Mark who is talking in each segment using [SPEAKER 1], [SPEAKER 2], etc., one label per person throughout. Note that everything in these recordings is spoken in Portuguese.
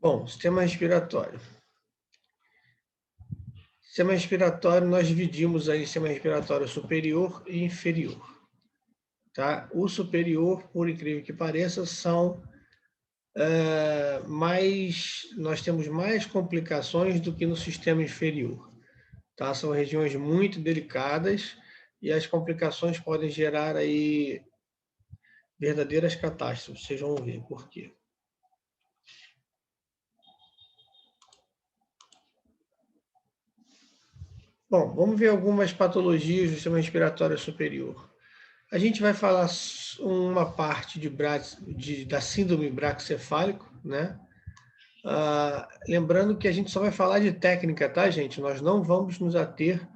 [SPEAKER 1] Bom, sistema respiratório. Sistema respiratório, nós dividimos aí sistema respiratório superior e inferior. Tá? O superior, por incrível que pareça, nós temos mais complicações do que no sistema inferior. Tá? São regiões muito delicadas e as complicações podem gerar aí verdadeiras catástrofes. Vocês vão ver por quê. Bom, vamos ver algumas patologias do sistema respiratório superior. A gente vai falar uma parte da síndrome braquicefálico, né? Lembrando que a gente só vai falar de técnica, tá, gente? Nós não vamos nos ater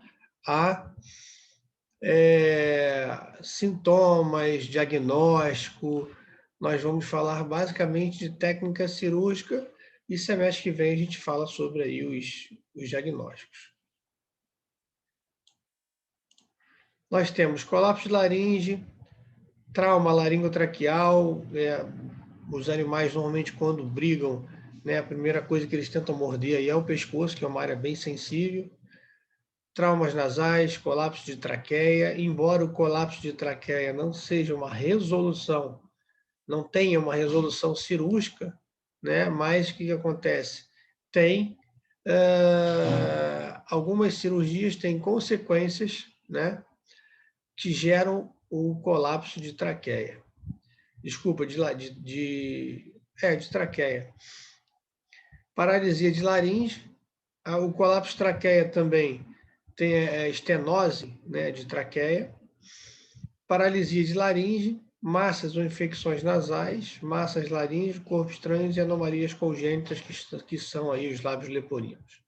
[SPEAKER 1] a sintomas, diagnóstico. Nós vamos falar basicamente de técnica cirúrgica e semestre que vem a gente fala sobre aí os diagnósticos. Nós temos colapso de laringe, trauma laringotraqueal, os animais normalmente quando brigam, né, a primeira coisa que eles tentam morder aí é o pescoço, que é uma área bem sensível. Traumas nasais, colapso de traqueia, embora o colapso de traqueia não seja uma resolução, não tenha uma resolução cirúrgica, né, mas o que acontece? Tem algumas cirurgias têm consequências, né, que geram o colapso de traqueia. Desculpa, de traqueia. Paralisia de laringe, o colapso de traqueia também tem a estenose, né, de traqueia, paralisia de laringe, massas ou infecções nasais, massas laringe, corpo estranho e anomalias congênitas que são aí os lábios leporinos.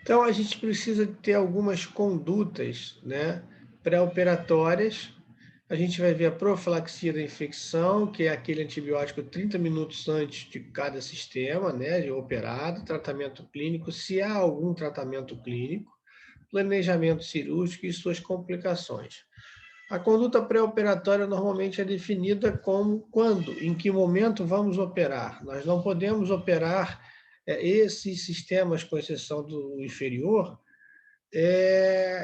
[SPEAKER 1] Então, a gente precisa ter algumas condutas, né, pré-operatórias. A gente vai ver a profilaxia da infecção, que é aquele antibiótico 30 minutos antes de cada sistema, né, de operado, tratamento clínico, se há algum tratamento clínico, planejamento cirúrgico e suas complicações. A conduta pré-operatória normalmente é definida como quando, em que momento vamos operar. Nós não podemos operar esses sistemas, com exceção do inferior,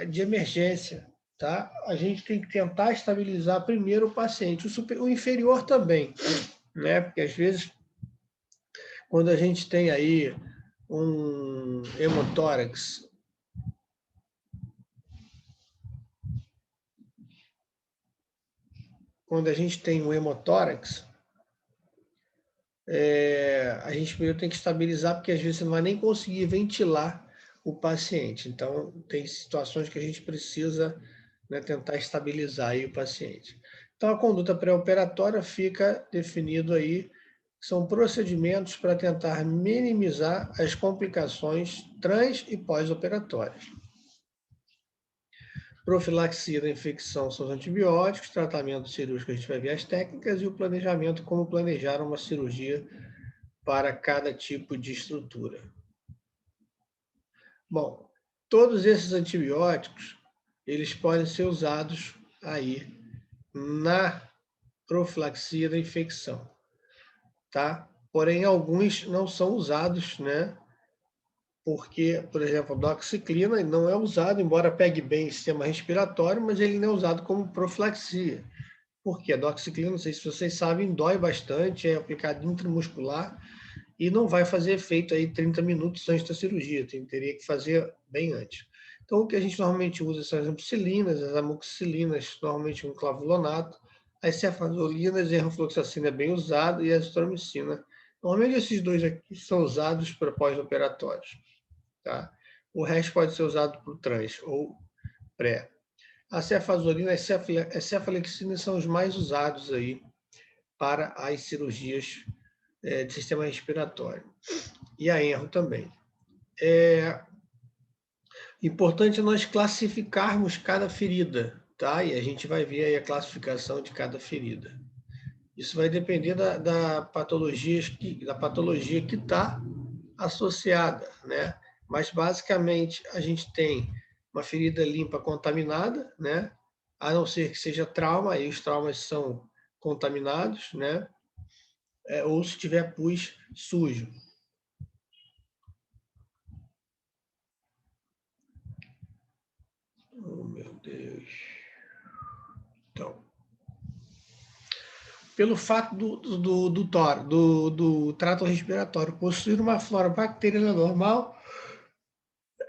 [SPEAKER 1] de emergência. Tá? A gente tem que tentar estabilizar primeiro o paciente. O inferior também, né? Porque às vezes, quando a gente tem aí um hemotórax, a gente primeiro tem que estabilizar, porque às vezes você não vai nem conseguir ventilar o paciente. Então, tem situações que a gente precisa, né, tentar estabilizar aí o paciente. Então, a conduta pré-operatória fica definido aí, são procedimentos para tentar minimizar as complicações trans e pós-operatórias. Profilaxia da infecção são os antibióticos, tratamento cirúrgico a gente vai ver as técnicas e o planejamento, como planejar uma cirurgia para cada tipo de estrutura. Bom, todos esses antibióticos, eles podem ser usados aí na profilaxia da infecção, tá? Porém, alguns não são usados, né? Porque, por exemplo, a doxiciclina não é usado, embora pegue bem o sistema respiratório, mas ele não é usado como profilaxia. Porque a doxiciclina, não sei se vocês sabem, dói bastante, é aplicado intramuscular e não vai fazer efeito aí 30 minutos antes da cirurgia, teria que fazer bem antes. Então, o que a gente normalmente usa são as ampicilinas, as amoxicilinas, normalmente um clavulonato, as cefazolinas e a rofloxacina é bem usado e a azitromicina. Normalmente esses dois aqui são usados para pós-operatórios. Tá? O resto pode ser usado por trans ou pré. A cefazolina e a cefalexina são os mais usados aí para as cirurgias de sistema respiratório. E a enro também. Importante nós classificarmos cada ferida, tá? E a gente vai ver aí a classificação de cada ferida. Isso vai depender da patologia que está associada, né? Mas basicamente a gente tem uma ferida limpa contaminada, né? a não ser que seja trauma, aí os traumas são contaminados, né? Ou se tiver pus sujo. Oh, meu Deus. Então, pelo fato do trato respiratório possuir uma flora bacteriana normal,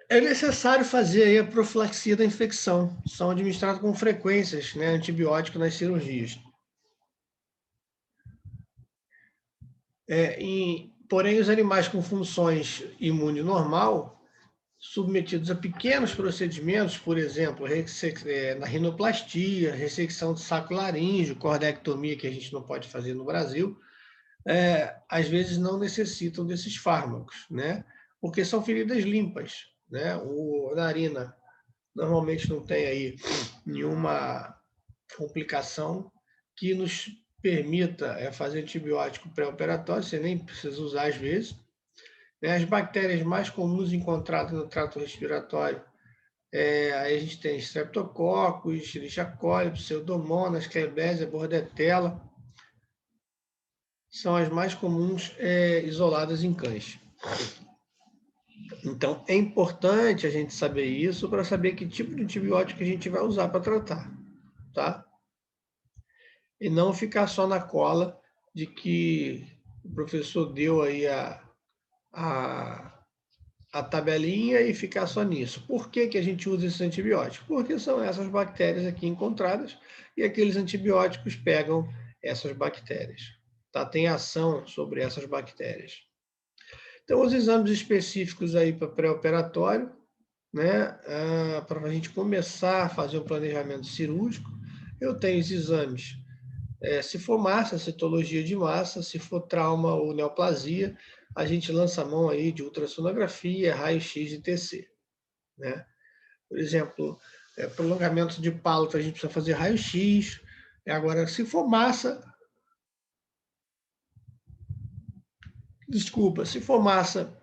[SPEAKER 1] é necessário fazer aí a profilaxia da infecção. São administrados com frequências, né, antibióticos nas cirurgias. Porém, os animais com funções imunes normal, submetidos a pequenos procedimentos, por exemplo, na rinoplastia, ressecção de saco laríngeo, cordectomia, que a gente não pode fazer no Brasil, às vezes não necessitam desses fármacos, né? Porque são feridas limpas, né? O narina normalmente não tem aí nenhuma complicação que nos permita fazer antibiótico pré-operatório, você nem precisa usar às vezes. As bactérias mais comuns encontradas no trato respiratório, aí a gente tem Streptococcus, Escherichia coli, Pseudomonas, Klebsiella, Bordetella, são as mais comuns isoladas em cães. Então, é importante a gente saber isso para saber que tipo de antibiótico a gente vai usar para tratar, tá? E não ficar só na cola de que o professor deu aí a tabelinha e ficar só nisso. Por que, que a gente usa esses antibióticos? Porque são essas bactérias aqui encontradas e aqueles antibióticos pegam essas bactérias, tá? Tem ação sobre essas bactérias. Então, os exames específicos aí para pré-operatório, né, para a gente começar a fazer o planejamento cirúrgico, eu tenho os exames. Se for massa, citologia de massa, se for trauma ou neoplasia, a gente lança a mão aí de ultrassonografia, raio-x e TC, né? Por exemplo, prolongamento de pálpebra, a gente precisa fazer raio-x. Agora, se for massa, desculpa, se for massa,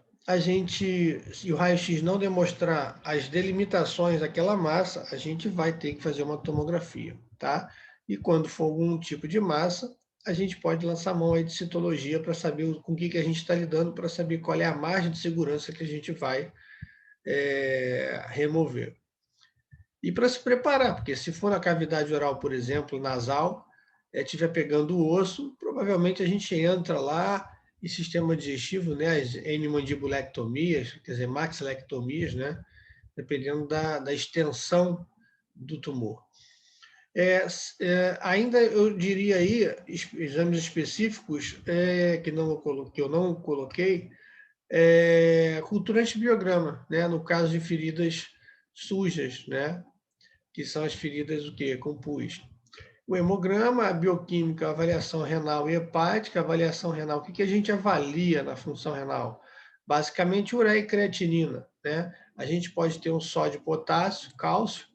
[SPEAKER 1] se o raio-x não demonstrar as delimitações daquela massa, a gente vai ter que fazer uma tomografia, tá? E quando for algum tipo de massa, a gente pode lançar a mão aí de citologia para saber com o que a gente está lidando, para saber qual é a margem de segurança que a gente vai remover. E para se preparar, porque se for na cavidade oral, por exemplo, nasal, estiver pegando o osso, provavelmente a gente entra lá e sistema digestivo, né, as endomandibulectomias, quer dizer, maxilectomias, né, dependendo da extensão do tumor. Ainda eu diria aí, exames específicos que eu não coloquei, cultura antibiograma, né, no caso de feridas sujas, né, que são as feridas o quê? Com pus. O hemograma, a bioquímica, a avaliação renal e hepática, a avaliação renal. O que a gente avalia na função renal? Basicamente, ureia e creatinina, né? A gente pode ter um sódio, potássio, cálcio,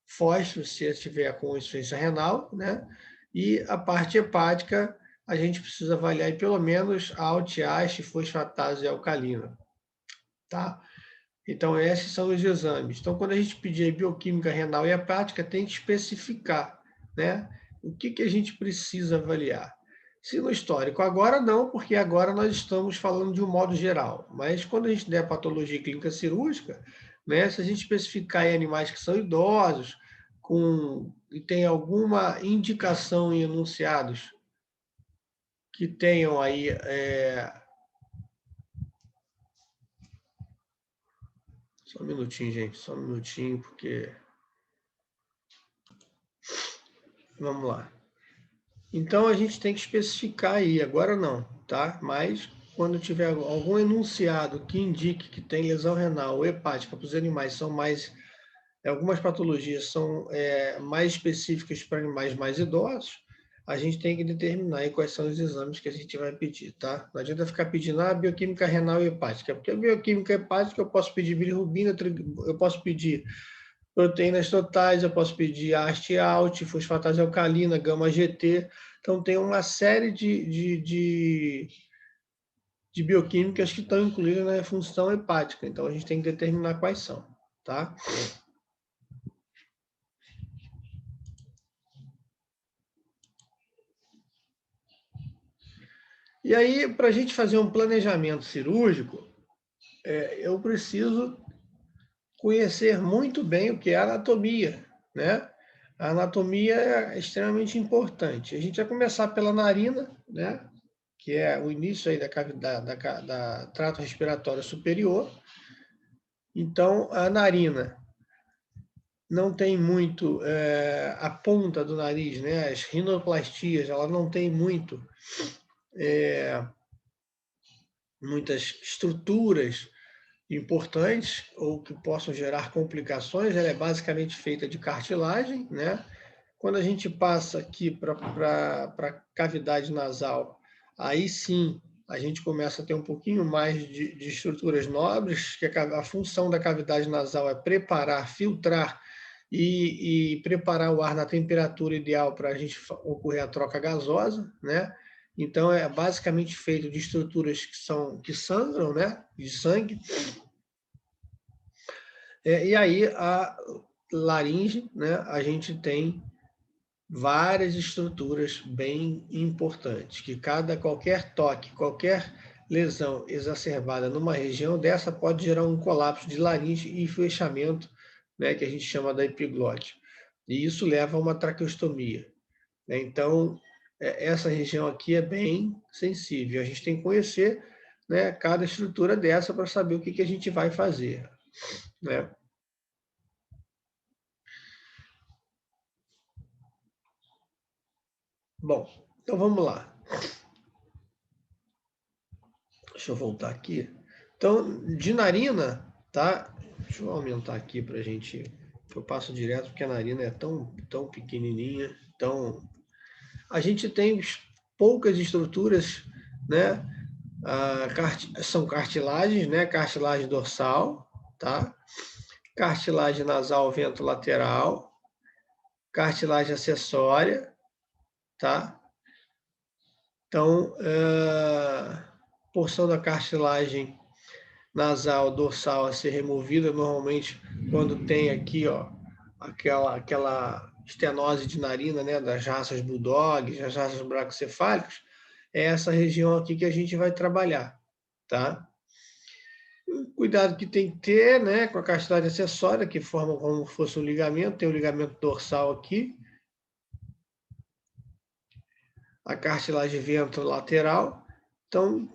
[SPEAKER 1] fósforo, se estiver com insuficiência renal, né? E a parte hepática, a gente precisa avaliar pelo menos a altiaste, fosfatase e alcalina, tá? Então, esses são os exames. Então, quando a gente pedir bioquímica renal e hepática, tem que especificar, né? O que a gente precisa avaliar. Se no histórico, agora não, porque agora nós estamos falando de um modo geral. Mas quando a gente der patologia clínica cirúrgica, né? Se a gente especificar em animais que são idosos, e tem alguma indicação em enunciados que tenham aí só um minutinho, gente, só um minutinho, porque... Vamos lá. Então, a gente tem que especificar aí, agora não, tá? Mas, quando tiver algum enunciado que indique que tem lesão renal ou hepática para os animais, algumas patologias são mais específicas para animais mais idosos, a gente tem que determinar aí quais são os exames que a gente vai pedir, tá? Não adianta ficar pedindo bioquímica renal e hepática, porque a bioquímica hepática eu posso pedir bilirrubina, eu posso pedir proteínas totais, eu posso pedir AST-ALT, fosfatase alcalina, gama-GT. Então, tem uma série de bioquímicas que estão incluídas na função hepática. Então, a gente tem que determinar quais são, tá? E aí, para a gente fazer um planejamento cirúrgico, eu preciso conhecer muito bem o que é a anatomia, né? A anatomia é extremamente importante. A gente vai começar pela narina, né? Que é o início aí da cavidade, da trato respiratório superior. Então, a narina não tem muito a ponta do nariz, né? As rinoplastias, ela não tem muitas estruturas importantes ou que possam gerar complicações. Ela é basicamente feita de cartilagem, né? Quando a gente passa aqui para a cavidade nasal, aí sim a gente começa a ter um pouquinho mais de estruturas nobres, que a função da cavidade nasal é preparar, filtrar e preparar o ar na temperatura ideal para a gente ocorrer a troca gasosa, né? Então, é basicamente feito de estruturas que sangram, né? De sangue. E aí, a laringe, né? A gente tem várias estruturas bem importantes, que qualquer toque, qualquer lesão exacerbada numa região dessa pode gerar um colapso de laringe e fechamento, né, que a gente chama da epiglote. E isso leva a uma traqueostomia, né? Então, essa região aqui é bem sensível. A gente tem que conhecer, né, cada estrutura dessa para saber o que a gente vai fazer, né? Bom, então vamos lá. Deixa eu voltar aqui. Então, de narina, tá? Deixa eu aumentar aqui para a gente. Eu passo direto porque a narina é tão pequenininha. Então, a gente tem poucas estruturas, né? São cartilagens, né? Cartilagem dorsal, tá? Cartilagem nasal ventrolateral, cartilagem acessória, tá? Então, porção da cartilagem nasal dorsal a ser removida, normalmente quando tem aqui, ó, aquela estenose de narina, né, das raças bulldogs, das raças bracocefálicas, é essa região aqui que a gente vai trabalhar, tá? O cuidado que tem que ter, né, com a cartilagem acessória, que forma como se fosse um ligamento, tem o ligamento dorsal aqui, a cartilagem ventrolateral, então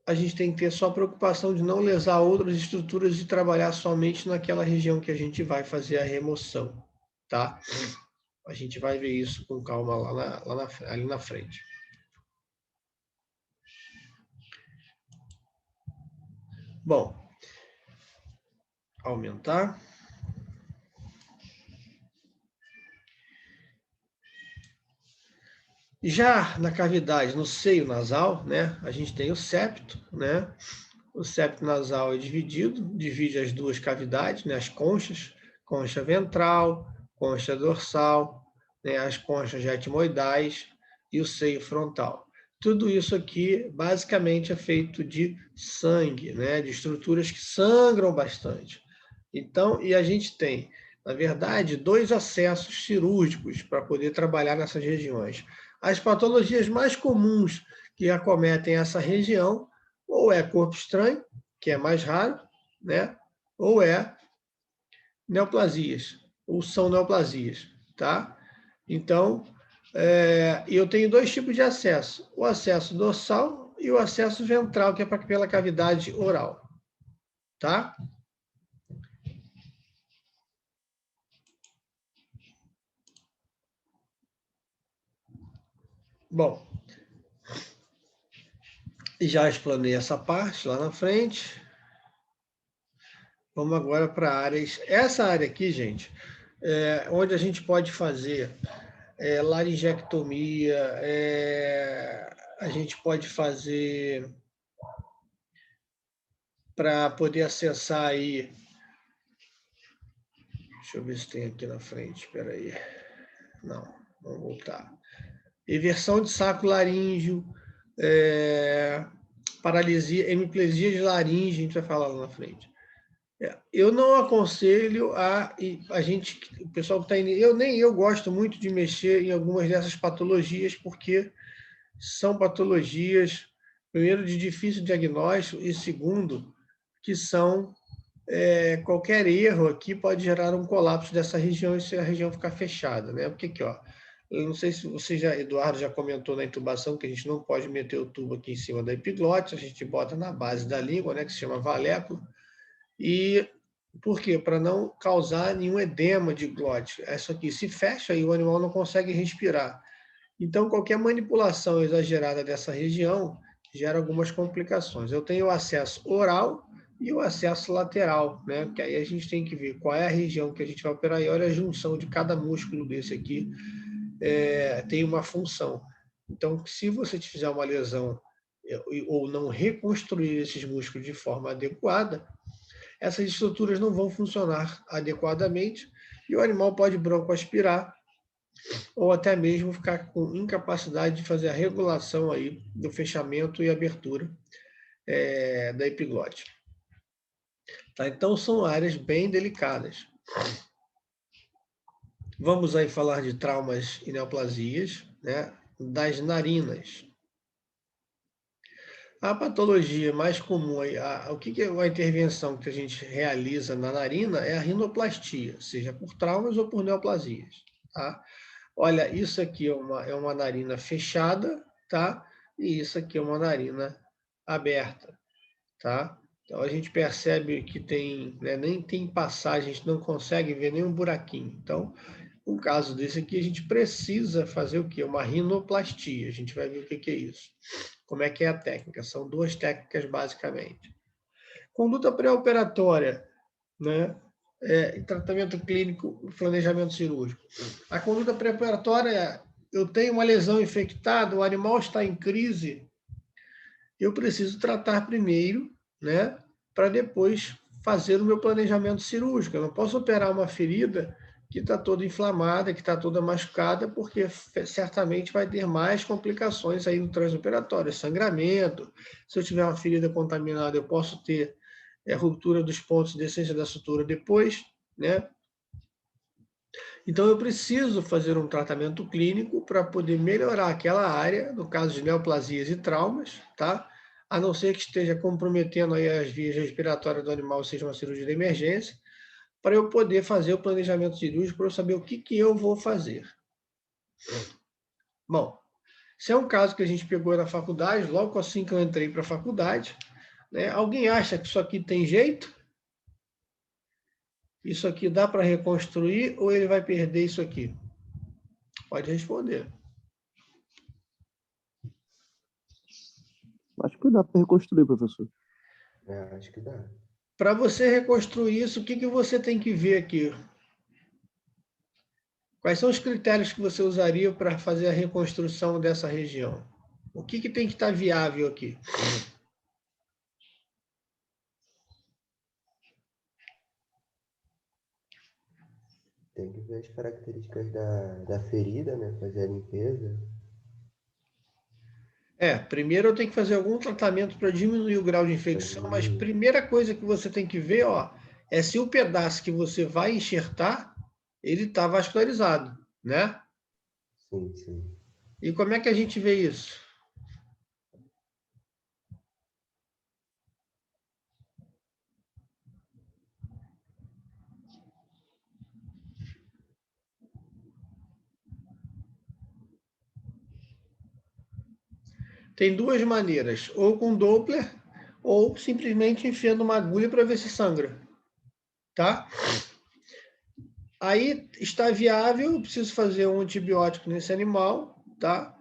[SPEAKER 1] a gente tem que ter só preocupação de não lesar outras estruturas e trabalhar somente naquela região que a gente vai fazer a remoção, tá? A gente vai ver isso com calma ali na frente. Bom, aumentar. Já na cavidade, no seio nasal, né, a gente tem o septo, né? O septo nasal é divide as duas cavidades, né, as conchas, concha ventral, concha dorsal, né, as conchas etmoidais e o seio frontal. Tudo isso aqui basicamente é feito de sangue, né, de estruturas que sangram bastante. Então, e a gente tem, na verdade, 2 acessos cirúrgicos para poder trabalhar nessas regiões. As patologias mais comuns que acometem essa região ou é corpo estranho, que é mais raro, né? Ou é neoplasias, ou são neoplasias, tá? Então, eu tenho 2 tipos de acesso: o acesso dorsal e o acesso ventral, que é pela cavidade oral, tá? Bom, já explanei essa parte lá na frente. Vamos agora para áreas. Essa área aqui, gente, onde a gente pode fazer laringectomia, a gente pode fazer para poder acessar aí. Deixa eu ver se tem aqui na frente, espera aí. Não, vamos voltar. Eversão de saco laríngeo, paralisia, hemiplegia de laringe, a gente vai falar lá na frente. Eu não aconselho a gente, o pessoal que está indo, eu gosto muito de mexer em algumas dessas patologias, porque são patologias Primeiro, de difícil diagnóstico, e segundo, que são qualquer erro aqui pode gerar um colapso dessa região e se a região ficar fechada, né? Porque aqui, ó, eu não sei se você Eduardo já comentou na intubação que a gente não pode meter o tubo aqui em cima da epiglote, a gente bota na base da língua, né, que se chama valéculo, e por quê? Para não causar nenhum edema de glote. Isso aqui se fecha e o animal não consegue respirar. Então, qualquer manipulação exagerada dessa região gera algumas complicações. Eu tenho o acesso oral e o acesso lateral, né? Que aí a gente tem que ver qual é a região que a gente vai operar e olha a junção de cada músculo desse aqui tem uma função. Então, se você fizer uma lesão ou não reconstruir esses músculos de forma adequada, essas estruturas não vão funcionar adequadamente e o animal pode broncoaspirar ou até mesmo ficar com incapacidade de fazer a regulação aí do fechamento e abertura da epiglote. Tá? Então, são áreas bem delicadas. Vamos aí falar de traumas e neoplasias, né? Das narinas. A patologia mais comum, o que é a intervenção que a gente realiza na narina é a rinoplastia, seja por traumas ou por neoplasias. Tá? Olha, isso aqui é uma narina fechada, tá? E isso aqui é uma narina aberta, tá? Então a gente percebe que tem, né, nem tem passagem, a gente não consegue ver nenhum buraquinho. Então, um caso desse aqui, a gente precisa fazer o quê? Uma rinoplastia. A gente vai ver o que é isso. Como é que é a técnica? São duas técnicas, basicamente. Conduta pré-operatória, né? Tratamento clínico, planejamento cirúrgico. A conduta pré-operatória é: eu tenho uma lesão infectada, o animal está em crise, eu preciso tratar primeiro, né? Para depois fazer o meu planejamento cirúrgico. Eu não posso operar uma ferida que está toda inflamada, que está toda machucada, porque certamente vai ter mais complicações aí no transoperatório, sangramento. Se eu tiver uma ferida contaminada, eu posso ter ruptura dos pontos de essência da sutura depois, né? Então, eu preciso fazer um tratamento clínico para poder melhorar aquela área, no caso de neoplasias e traumas, tá? A não ser que esteja comprometendo aí as vias respiratórias do animal, seja uma cirurgia de emergência, para eu poder fazer o planejamento cirúrgico, para eu saber o que eu vou fazer. Bom, se é um caso que a gente pegou na faculdade, logo assim que eu entrei para a faculdade, né, alguém acha que isso aqui tem jeito? Isso aqui dá para reconstruir ou ele vai perder isso aqui? Pode responder.
[SPEAKER 2] Acho que dá para reconstruir, professor.
[SPEAKER 3] Acho que dá.
[SPEAKER 1] Para você reconstruir isso, o que você tem que ver aqui? Quais são os critérios que você usaria para fazer a reconstrução dessa região? O que tem que estar viável aqui?
[SPEAKER 3] Tem que ver as características da ferida, né? Fazer a limpeza.
[SPEAKER 1] Primeiro eu tenho que fazer algum tratamento para diminuir o grau de infecção, mas primeira coisa que você tem que ver, é se o pedaço que você vai enxertar, ele está vascularizado, né?
[SPEAKER 3] Sim, sim.
[SPEAKER 1] E como é que a gente vê isso? Tem duas maneiras, ou com Doppler, ou simplesmente enfiando uma agulha para ver se sangra, tá? Aí está viável, eu preciso fazer um antibiótico nesse animal, tá?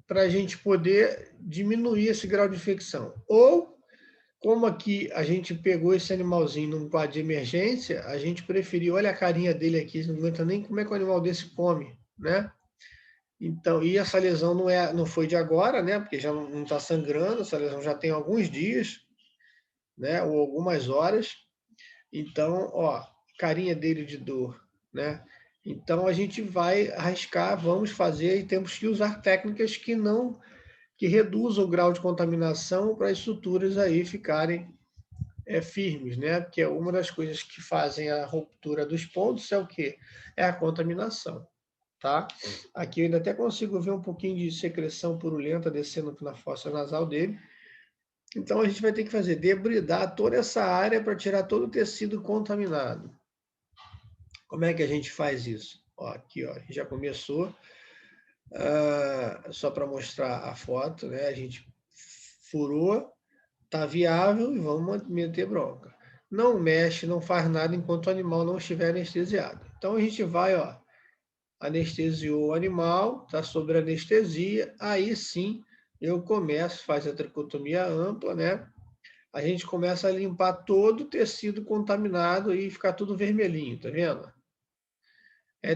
[SPEAKER 1] Para a gente poder diminuir esse grau de infecção. Ou, como aqui a gente pegou esse animalzinho num quadro de emergência, a gente preferiu, olha a carinha dele aqui, não aguenta nem como é que o animal desse come, né? Então, e essa lesão não foi de agora, né? Porque já não está sangrando, essa lesão já tem alguns dias, né? Ou algumas horas. Então, carinha dele de dor, né? Então a gente vai arriscar, vamos fazer e temos que usar técnicas que reduzam o grau de contaminação para as estruturas aí ficarem firmes, né? Porque uma das coisas que fazem a ruptura dos pontos é o quê? É a contaminação, tá? Aqui eu ainda até consigo ver um pouquinho de secreção purulenta descendo na fossa nasal dele. Então, a gente vai ter que fazer debridar toda essa área para tirar todo o tecido contaminado. Como é que a gente faz isso? Ó, aqui, ó, a gente já começou. Só para mostrar a foto, né? A gente furou, tá viável e vamos meter bronca. Não mexe, não faz nada enquanto o animal não estiver anestesiado. Então, a gente vai, ó, anestesiou o animal, está sob anestesia, aí sim eu começo, faz a tricotomia ampla, né? A gente começa a limpar todo o tecido contaminado e ficar tudo vermelhinho, tá vendo?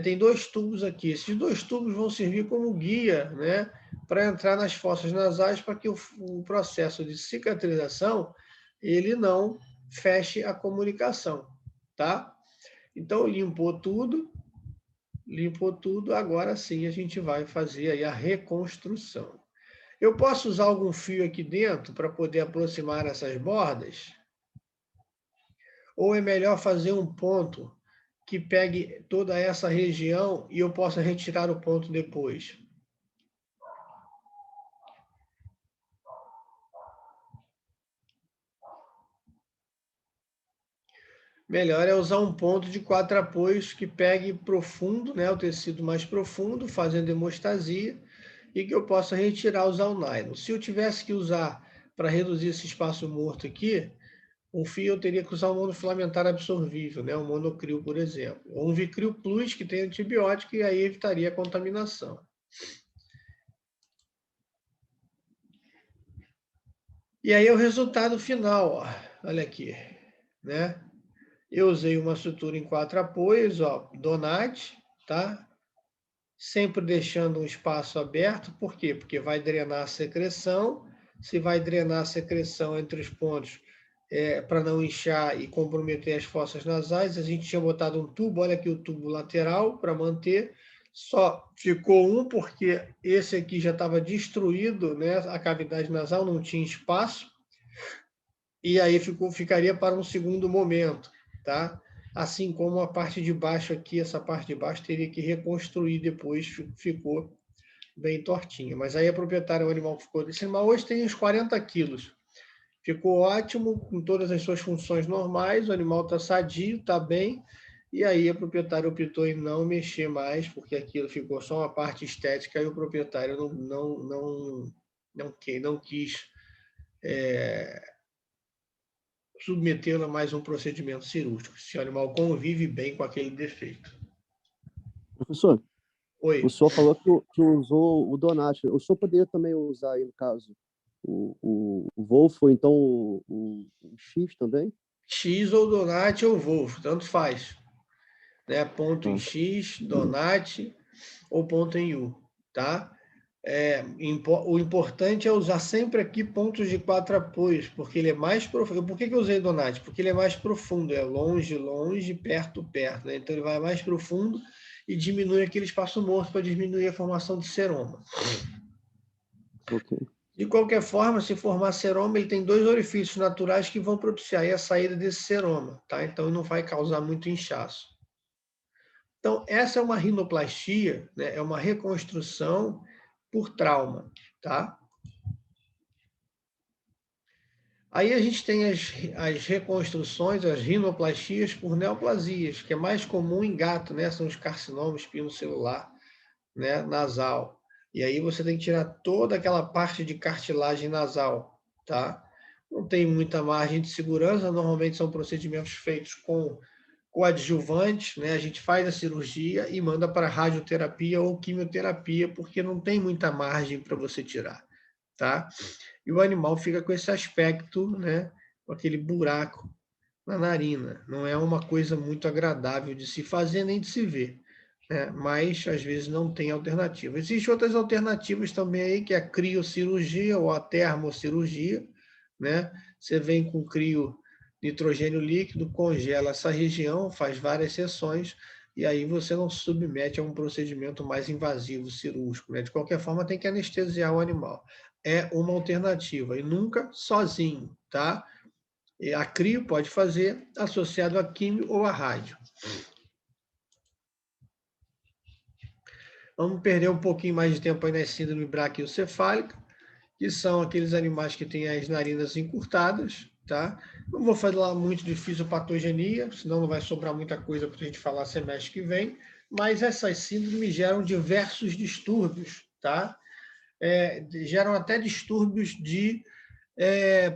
[SPEAKER 1] Tem 2 tubos aqui. Esses 2 tubos vão servir como guia, né, para entrar nas fossas nasais para que o processo de cicatrização ele não feche a comunicação, tá? Então, limpou tudo, agora sim a gente vai fazer aí a reconstrução. Eu posso usar algum fio aqui dentro para poder aproximar essas bordas? Ou é melhor fazer um ponto que pegue toda essa região e eu possa retirar o ponto depois? Melhor é usar um ponto de 4 apoios que pegue profundo, né, o tecido mais profundo, fazendo hemostasia, e que eu possa retirar, usar o nylon. Se eu tivesse que usar para reduzir esse espaço morto aqui, um fio eu teria que usar um monofilamentar absorvível, né, um monocrio, por exemplo. Ou um Vicryl Plus, que tem antibiótico, e aí evitaria a contaminação. E aí o resultado final, ó, olha aqui, né? Eu usei uma sutura em 4 apoios, ó, Donat, tá? Sempre deixando um espaço aberto, por quê? Porque vai drenar a secreção. Se vai drenar a secreção entre os pontos, para não inchar e comprometer as fossas nasais, a gente tinha botado um tubo, olha aqui o tubo lateral para manter, só ficou um porque esse aqui já estava destruído, né? A cavidade nasal não tinha espaço, e aí ficaria para um segundo momento, tá? Assim como a parte de baixo aqui, essa parte de baixo teria que reconstruir depois, ficou bem tortinha. Mas aí a proprietária, o animal que ficou desse animal, hoje tem uns 40 quilos. Ficou ótimo, com todas as suas funções normais, o animal está sadio, está bem, e aí a proprietária optou em não mexer mais, porque aquilo ficou só uma parte estética, e o proprietário não quis submetê-la a mais um procedimento cirúrgico, se o animal convive bem com aquele defeito.
[SPEAKER 2] Professor,
[SPEAKER 1] Oi.
[SPEAKER 2] o senhor falou que usou o Donat. O senhor poderia também usar aí, no caso, o Wolf, ou então o X também?
[SPEAKER 1] X ou Donat ou Wolf, tanto faz. Né? Ponto em
[SPEAKER 2] Ah,
[SPEAKER 1] X, Donat ou ponto em U, tá? O importante é usar sempre aqui pontos de 4 apoios, porque ele é mais profundo. Por que eu usei Donat? Porque ele é mais profundo, é longe, longe, perto, perto. Né? Então ele vai mais profundo e diminui aquele espaço morto para diminuir a formação de seroma.
[SPEAKER 2] ok.
[SPEAKER 1] De qualquer forma, se formar seroma, ele tem 2 orifícios naturais que vão propiciar a saída desse seroma, tá? Então não vai causar muito inchaço. Então, essa é uma rinoplastia, né? É uma reconstrução por trauma, tá? Aí a gente tem as reconstruções, as rinoplastias por neoplasias, que é mais comum em gato, né? São os carcinomas espinocelular, né? Nasal. E aí você tem que tirar toda aquela parte de cartilagem nasal, tá? Não tem muita margem de segurança, normalmente são procedimentos feitos com coadjuvantes, né? A gente faz a cirurgia e manda para radioterapia ou quimioterapia, porque não tem muita margem para você tirar, tá? E o animal fica com esse aspecto, né? Com aquele buraco na narina. Não é uma coisa muito agradável de se fazer nem de se ver, né? Mas às vezes não tem alternativa. Existem outras alternativas também aí, que é a criocirurgia ou a termocirurgia, né? Você vem com crio nitrogênio líquido, congela essa região, faz várias sessões e aí você não se submete a um procedimento mais invasivo cirúrgico, né? De qualquer forma, tem que anestesiar o animal. É uma alternativa e nunca sozinho, tá? E a crio pode fazer associado a químio ou a rádio. Vamos perder um pouquinho mais de tempo aí na síndrome braquiocefálica, que são aqueles animais que têm as narinas encurtadas, tá? Não vou falar muito de fisiopatogenia, senão não vai sobrar muita coisa para a gente falar semestre que vem, mas essas síndromes geram diversos distúrbios, tá? Geram até distúrbios de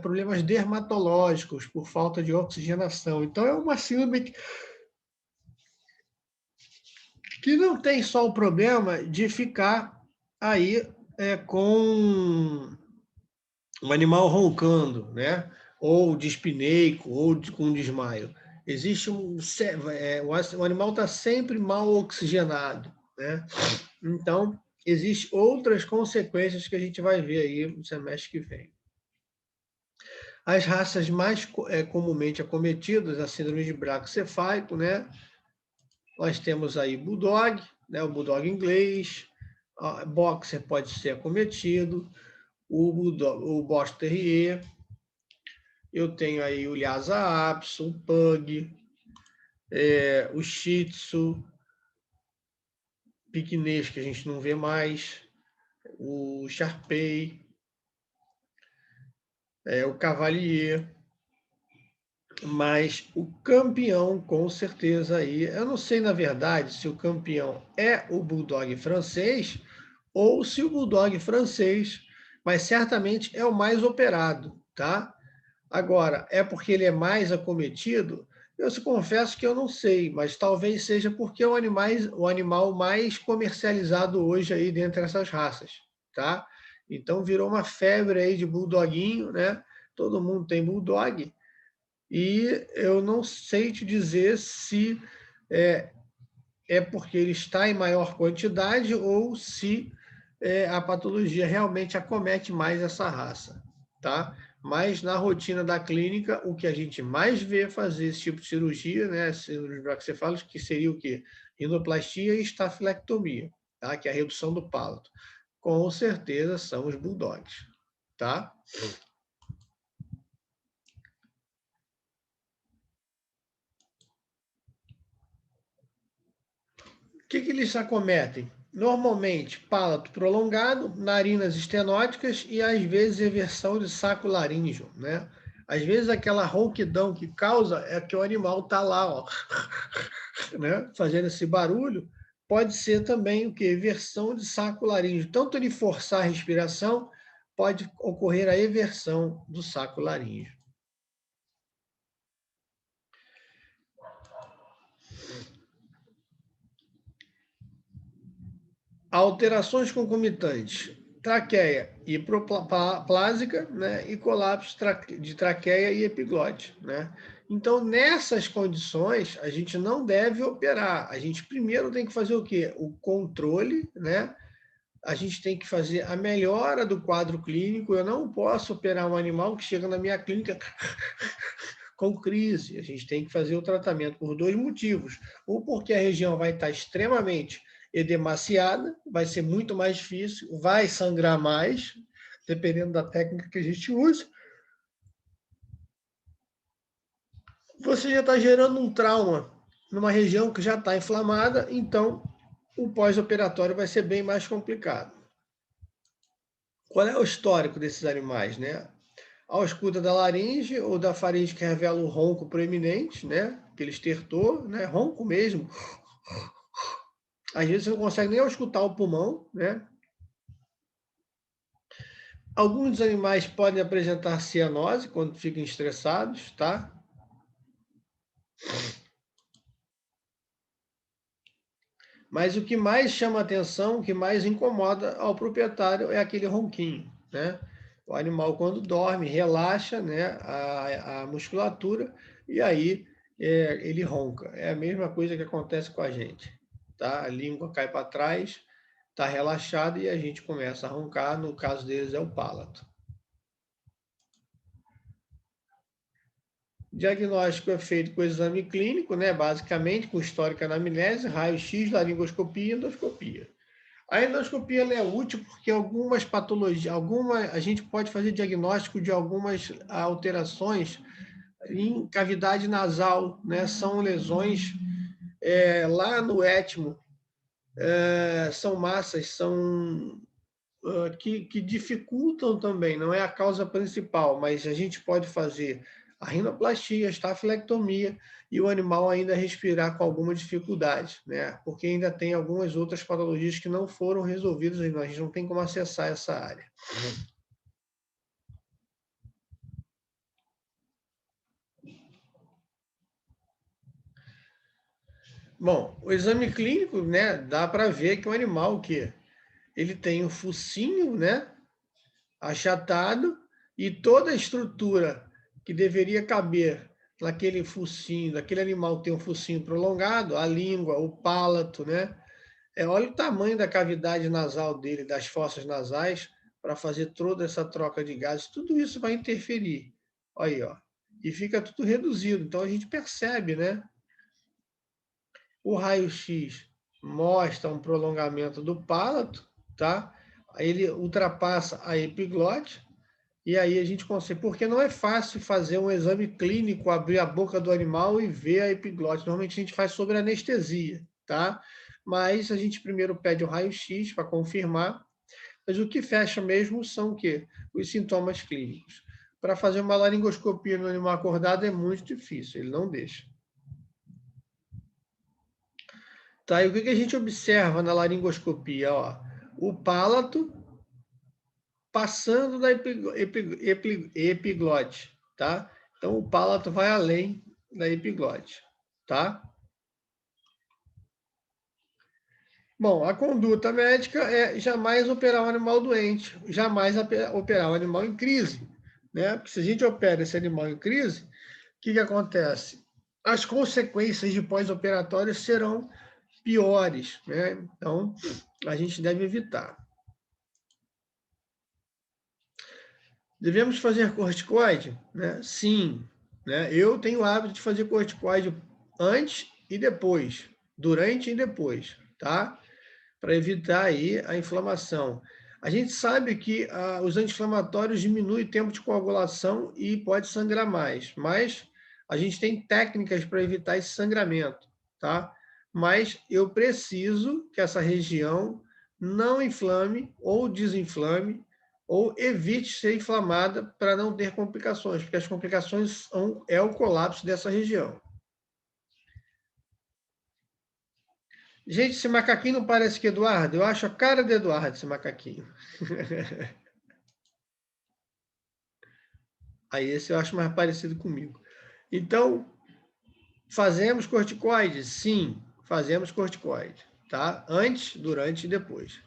[SPEAKER 1] problemas dermatológicos por falta de oxigenação. Então, é uma síndrome que não tem só o problema de ficar aí com o animal roncando, né? Ou dispneico, ou com desmaio. Existe o animal está sempre mal oxigenado, né? Então, existem outras consequências que a gente vai ver aí no semestre que vem. As raças mais comumente acometidas, a síndrome de braquiocefálico, né? Nós temos aí Bulldog, né? O Bulldog inglês, Boxer pode ser acometido, o Boston Terrier, eu tenho aí o Lhasa Apso, o Pug, o Shih Tzu, piquinês que a gente não vê mais, o Shar-Pei, o Cavalier, mas o campeão, com certeza, aí, eu não sei, na verdade, se o campeão é o Bulldog francês ou se o Bulldog francês, mas certamente é o mais operado, tá? Agora, é porque ele é mais acometido? Eu se confesso que eu não sei, mas talvez seja porque é o animal mais comercializado hoje aí dentre essas raças, tá? Então virou uma febre aí de bulldoguinho, né? Todo mundo tem bulldog, e eu não sei te dizer se é porque ele está em maior quantidade ou se a patologia realmente acomete mais essa raça, tá? Mas na rotina da clínica, o que a gente mais vê fazer esse tipo de cirurgia, né, cirurgia braquicefálica, que seria o quê? Rinoplastia e estafilectomia, tá? Que é a redução do palato. Com certeza são os bulldogs, tá? O que eles acometem? Normalmente, palato prolongado, narinas estenóticas e, às vezes, eversão de saco laríngeo, né? Às vezes, aquela ronquidão que causa é que o animal está lá, ó, né? Fazendo esse barulho. Pode ser também o que? Eversão de saco laríngeo. Tanto ele forçar a respiração, pode ocorrer a eversão do saco laríngeo. Alterações concomitantes, traqueia hiperplásica, né, e colapso de traqueia e epiglote, né? Então, nessas condições, a gente não deve operar. A gente primeiro tem que fazer o quê? O controle, né? A gente tem que fazer a melhora do quadro clínico. Eu não posso operar um animal que chega na minha clínica com crise. A gente tem que fazer o tratamento por dois motivos. Um, porque a região vai estar extremamente edemaciada, vai ser muito mais difícil, vai sangrar mais, dependendo da técnica que a gente usa. Você já está gerando um trauma numa região que já está inflamada, então o pós-operatório vai ser bem mais complicado. Qual é o histórico desses animais, né? A ausculta da laringe ou da faringe que revela o ronco proeminente, né? Aquele estertor, né? Ronco mesmo. Às vezes você não consegue nem auscultar o pulmão, né? Alguns dos animais podem apresentar cianose quando ficam estressados, tá? Mas o que mais chama atenção, o que mais incomoda ao proprietário é aquele ronquinho, né? O animal, quando dorme, relaxa, né, a musculatura e aí ele ronca. É a mesma coisa que acontece com a gente, tá? A língua cai para trás, está relaxada e a gente começa a roncar. No caso deles é o palato. Diagnóstico é feito com exame clínico, né, basicamente, com histórico anamnese, raio-x, laringoscopia e endoscopia. A endoscopia é útil porque algumas patologias, a gente pode fazer diagnóstico de algumas alterações em cavidade nasal, né? São lesões lá no étimo, são massas que dificultam também, não é a causa principal, mas a gente pode fazer a rinoplastia, a estafilectomia e o animal ainda respirar com alguma dificuldade, né? Porque ainda tem algumas outras patologias que não foram resolvidas e nós não tem como acessar essa área. Bom, o exame clínico, né, dá para ver que o animal que ele tem o focinho, né, achatado e toda a estrutura que deveria caber naquele focinho, daquele animal tem um focinho prolongado, a língua, o palato, né? Olha o tamanho da cavidade nasal dele, das fossas nasais, para fazer toda essa troca de gases. Tudo isso vai interferir. Olha aí, ó. E fica tudo reduzido. Então a gente percebe, né? O raio-x mostra um prolongamento do palato, tá? Ele ultrapassa a epiglote, e aí a gente consegue, porque não é fácil fazer um exame clínico, abrir a boca do animal e ver a epiglote. Normalmente a gente faz sobre anestesia, tá? Mas a gente primeiro pede o raio-x para confirmar, mas o que fecha mesmo são o quê? Os sintomas clínicos. Para fazer uma laringoscopia no animal acordado é muito difícil, ele não deixa. Tá, e o que a gente observa na laringoscopia? Ó, o palato passando da epiglote, tá? Então, o palato vai além da epiglote, tá? Bom, a conduta médica é jamais operar um animal doente, jamais operar um animal em crise, né? Porque se a gente opera esse animal em crise, o que acontece? As consequências de pós-operatório serão piores, né? Então, a gente deve evitar. Devemos fazer corticoide? Né? Sim. Né? Eu tenho o hábito de fazer corticoide antes e depois, durante e depois, tá? Para evitar aí a inflamação. A gente sabe que os anti-inflamatórios diminuem o tempo de coagulação e pode sangrar mais, mas a gente tem técnicas para evitar esse sangramento, tá? Mas eu preciso que essa região não inflame ou desinflame ou evite ser inflamada para não ter complicações, porque as complicações é o colapso dessa região. Gente, esse macaquinho não parece que Eduardo? Eu acho a cara de Eduardo esse macaquinho. Aí esse eu acho mais parecido comigo. Então, fazemos corticoide? Sim, fazemos corticoide, tá? Antes, durante e depois.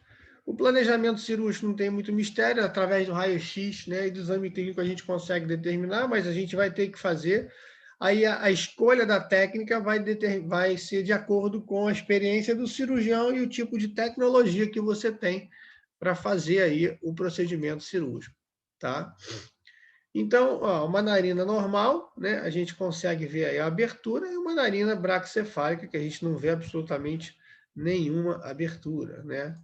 [SPEAKER 1] O planejamento cirúrgico não tem muito mistério, através do raio-x, né, e do exame clínico a gente consegue determinar, mas a gente vai ter que fazer. Aí a escolha da técnica vai ser de acordo com a experiência do cirurgião e o tipo de tecnologia que você tem para fazer aí o procedimento cirúrgico, tá? Então, ó, uma narina normal, né, a gente consegue ver aí a abertura, e uma narina braquicefálica, que a gente não vê absolutamente nenhuma abertura, né?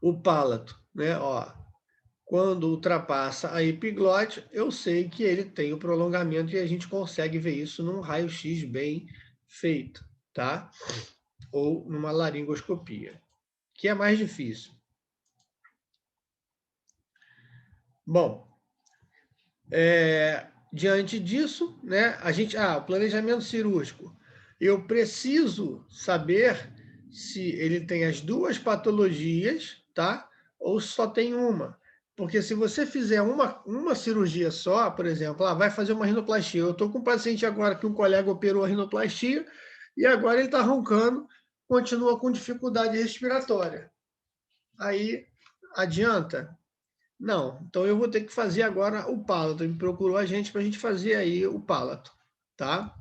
[SPEAKER 1] O palato, né, ó, quando ultrapassa a epiglote, eu sei que ele tem o prolongamento e a gente consegue ver isso num raio-x bem feito, tá? Ou numa laringoscopia, que é mais difícil. Bom, diante disso, né, o planejamento cirúrgico, eu preciso saber se ele tem as duas patologias, tá? Ou só tem uma. Porque se você fizer uma cirurgia só, por exemplo, vai fazer uma rinoplastia. Eu estou com um paciente agora que um colega operou a rinoplastia e agora ele está roncando, continua com dificuldade respiratória. Aí adianta? Não, então eu vou ter que fazer agora o palato. Ele procurou a gente para a gente fazer aí o palato, tá?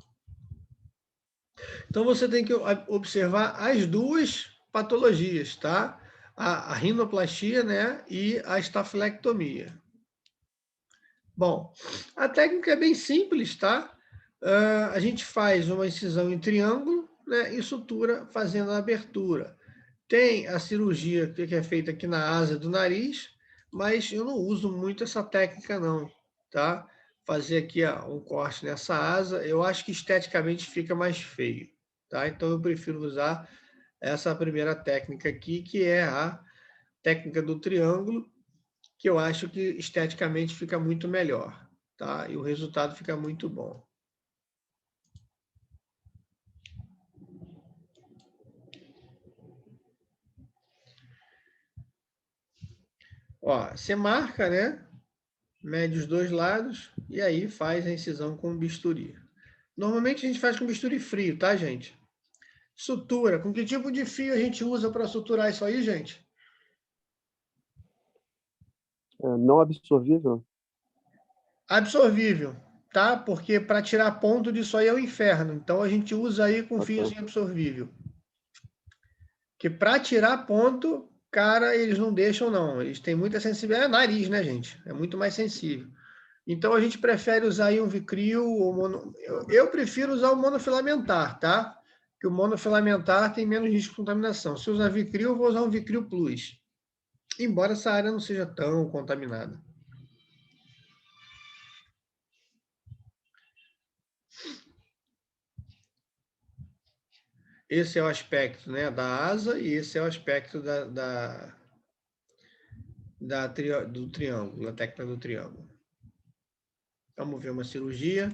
[SPEAKER 1] Então você tem que observar as duas patologias, tá? A rinoplastia, né, e a estafilectomia. Bom, a técnica é bem simples, tá? A gente faz uma incisão em triângulo, né, e sutura fazendo a abertura. Tem a cirurgia que é feita aqui na asa do nariz, mas eu não uso muito essa técnica não, tá? Fazer aqui um corte nessa asa, eu acho que esteticamente fica mais feio, tá? Então eu prefiro usar essa primeira técnica aqui, que é a técnica do triângulo, que eu acho que esteticamente fica muito melhor, tá? E o resultado fica muito bom. Ó, você marca, né? Mede os dois lados e aí faz a incisão com bisturi. Normalmente a gente faz com bisturi frio, tá, gente? Sutura. Com que tipo de fio a gente usa para suturar isso aí, gente?
[SPEAKER 2] Não absorvível?
[SPEAKER 1] Absorvível, tá? Porque para tirar ponto disso aí é o inferno. Então a gente usa aí com
[SPEAKER 2] Ah, tá.
[SPEAKER 1] fiozinho absorvível. Que para tirar ponto, cara, eles não deixam, não. Eles têm muita sensibilidade. É nariz, né, gente? É muito mais sensível. Então a gente prefere usar aí um Vicryl ou eu prefiro usar o monofilamentar, tá? Que o monofilamentar tem menos risco de contaminação. Se eu usar Vicryl, eu vou usar um Vicryl Plus. Embora essa área não seja tão contaminada. Esse é o aspecto, né, da asa e esse é o aspecto do triângulo, da técnica do triângulo. Vamos ver uma cirurgia.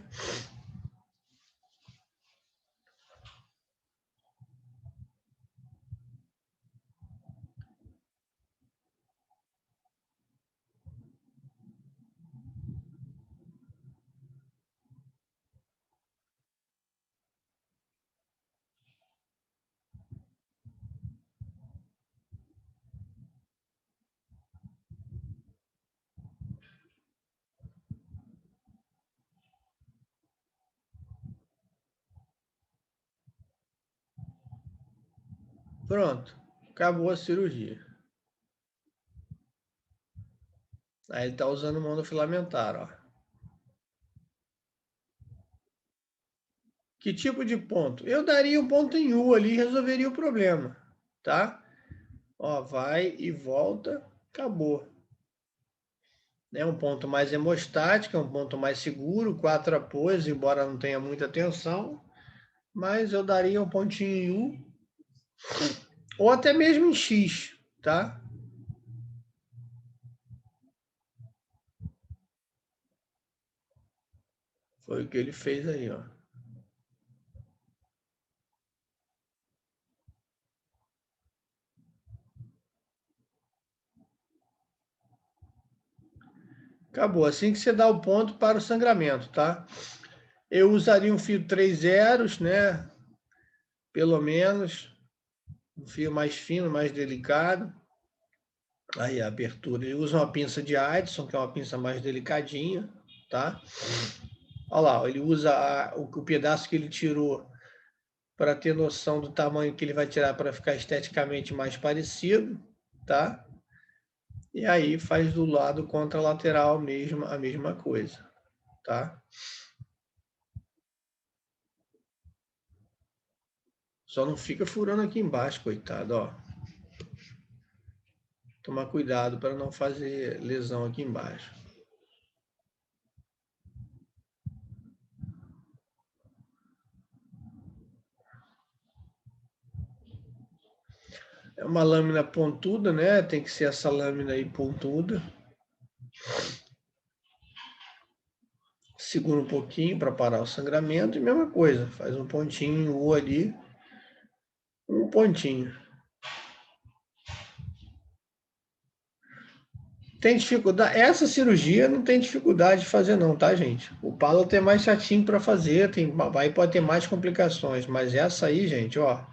[SPEAKER 1] Pronto, acabou a cirurgia. Aí ele está usando monofilamentar, ó. Que tipo de ponto? Eu daria um ponto em U ali e resolveria o problema, tá? Ó, vai e volta, acabou. É um ponto mais hemostático, é um ponto mais seguro, 4 apoios, embora não tenha muita tensão, mas eu daria um pontinho em U, ou até mesmo em X, tá? Foi o que ele fez aí, ó. Acabou. Assim que você dá o ponto para o sangramento, tá? Eu usaria um fio 3 zeros, né? Pelo menos. Um fio mais fino, mais delicado. Aí a abertura. Ele usa uma pinça de Addison, que é uma pinça mais delicadinha, tá? Olha lá, ele usa o pedaço que ele tirou para ter noção do tamanho que ele vai tirar para ficar esteticamente mais parecido, tá? E aí faz do lado contralateral mesmo a mesma coisa, tá? Só não fica furando aqui embaixo, coitado, ó. Tomar cuidado para não fazer lesão aqui embaixo. É uma lâmina pontuda, né? Tem que ser essa lâmina aí pontuda. Segura um pouquinho para parar o sangramento e mesma coisa, faz um pontinho ou ali, um pontinho. Tem dificuldade? Essa cirurgia não tem dificuldade de fazer não, tá, gente? O palo é mais chatinho para fazer, aí pode ter mais complicações, mas essa aí, gente, ó,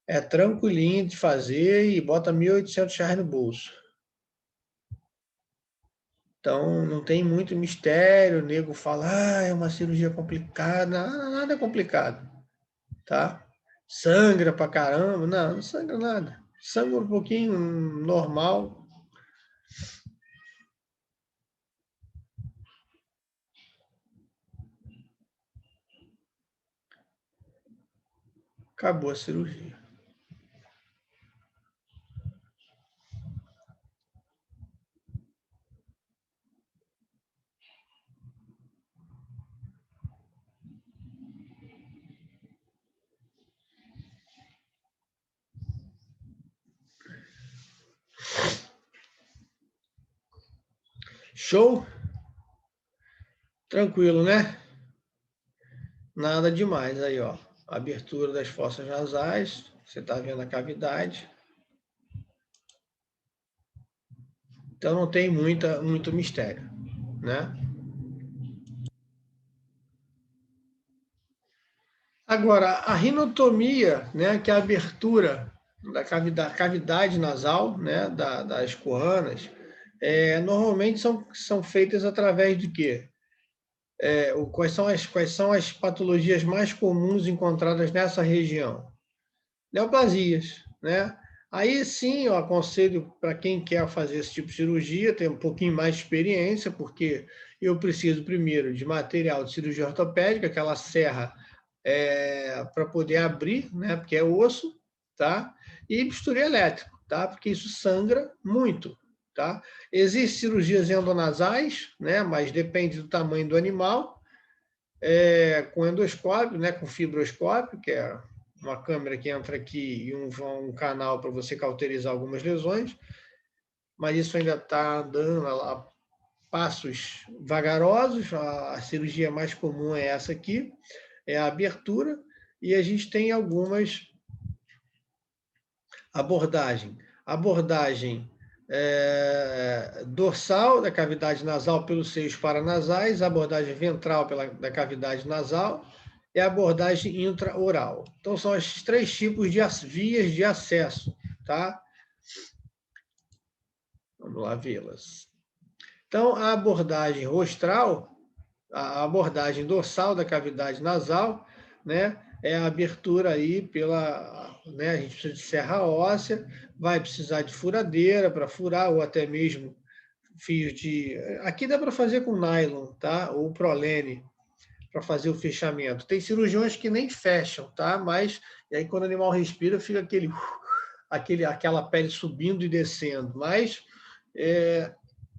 [SPEAKER 1] é tranquilinho de fazer e bota R$ 1.800 no bolso. Então, não tem muito mistério, o nego fala, é uma cirurgia complicada, nada é complicado, tá? Sangra pra caramba, não sangra nada. Sangra um pouquinho normal. Acabou a cirurgia. Show? Tranquilo, né? Nada demais aí, ó. Abertura das fossas nasais, você está vendo a cavidade. Então não tem muito mistério, né? Agora, a rinotomia, né, que é a abertura da cavidade nasal, né, das coanas, normalmente são feitas através de quê? Quais são as patologias mais comuns encontradas nessa região? Neoplasias, né? Aí sim, eu aconselho para quem quer fazer esse tipo de cirurgia, ter um pouquinho mais de experiência, porque eu preciso primeiro de material de cirurgia ortopédica, aquela serra para poder abrir, né? Porque é osso, tá? E bisturi elétrico, tá? Porque isso sangra muito, tá? Existem cirurgias endonasais, né? Mas depende do tamanho do animal, com endoscópio, né? Com fibroscópio, que é uma câmera que entra aqui e um canal para você cauterizar algumas lesões, mas isso ainda está andando a passos vagarosos. A cirurgia mais comum é essa aqui, é a abertura, e a gente tem algumas abordagem dorsal da cavidade nasal pelos seios paranasais, abordagem ventral da cavidade nasal e a abordagem intraoral. Então, são esses 3 tipos de vias de acesso, tá? Vamos lá vê-las. Então, a abordagem rostral, a abordagem dorsal da cavidade nasal, né, é a abertura aí né, a gente precisa de serra óssea, vai precisar de furadeira para furar, ou até mesmo fios de... Aqui dá para fazer com nylon, tá? Ou prolene, para fazer o fechamento. Tem cirurgiões que nem fecham, tá? Mas, e aí quando o animal respira, fica aquela pele subindo e descendo. Mas,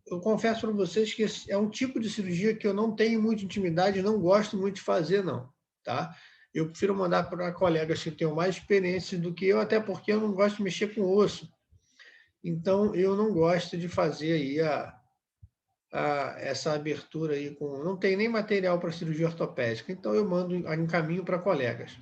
[SPEAKER 1] eu confesso para vocês que é um tipo de cirurgia que eu não tenho muita intimidade, não gosto muito de fazer, não, tá? Eu prefiro mandar para colegas que tenham mais experiência do que eu, até porque eu não gosto de mexer com osso. Então, eu não gosto de fazer aí essa abertura aí com... Não tem nem material para cirurgia ortopédica, então eu encaminho para colegas.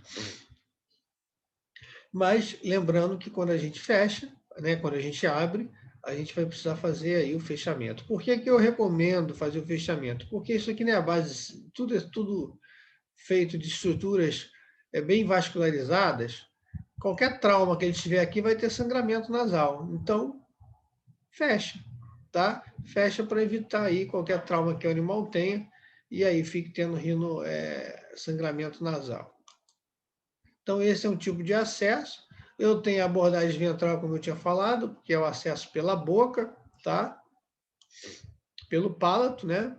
[SPEAKER 1] Mas lembrando que quando a gente fecha, né, quando a gente abre, a gente vai precisar fazer aí o fechamento. Por que eu recomendo fazer o fechamento? Porque isso aqui, né, a base, tudo é tudo feito de estruturas bem vascularizadas. Qualquer trauma que ele tiver aqui vai ter sangramento nasal. Então, fecha, tá? Fecha para evitar aí qualquer trauma que o animal tenha e aí fique tendo sangramento nasal. Então, esse é um tipo de acesso. Eu tenho a abordagem ventral, como eu tinha falado, que é o acesso pela boca, tá? Pelo palato, né?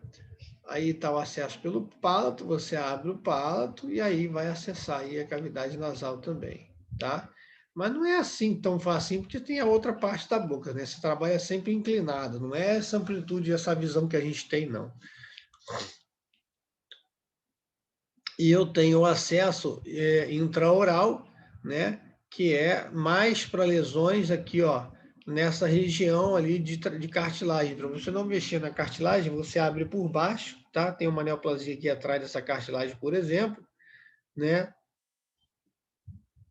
[SPEAKER 1] Aí está o acesso pelo palato, você abre o palato e aí vai acessar aí a cavidade nasal também, tá? Mas não é assim tão fácil, porque tem a outra parte da boca, né? Você trabalha sempre inclinado, não é essa amplitude, essa visão que a gente tem, não. E eu tenho o acesso intraoral, né? Que é mais para lesões aqui, ó, nessa região ali de cartilagem. Para você não mexer na cartilagem, você abre por baixo, tá? Tem uma neoplasia aqui atrás dessa cartilagem, por exemplo, né?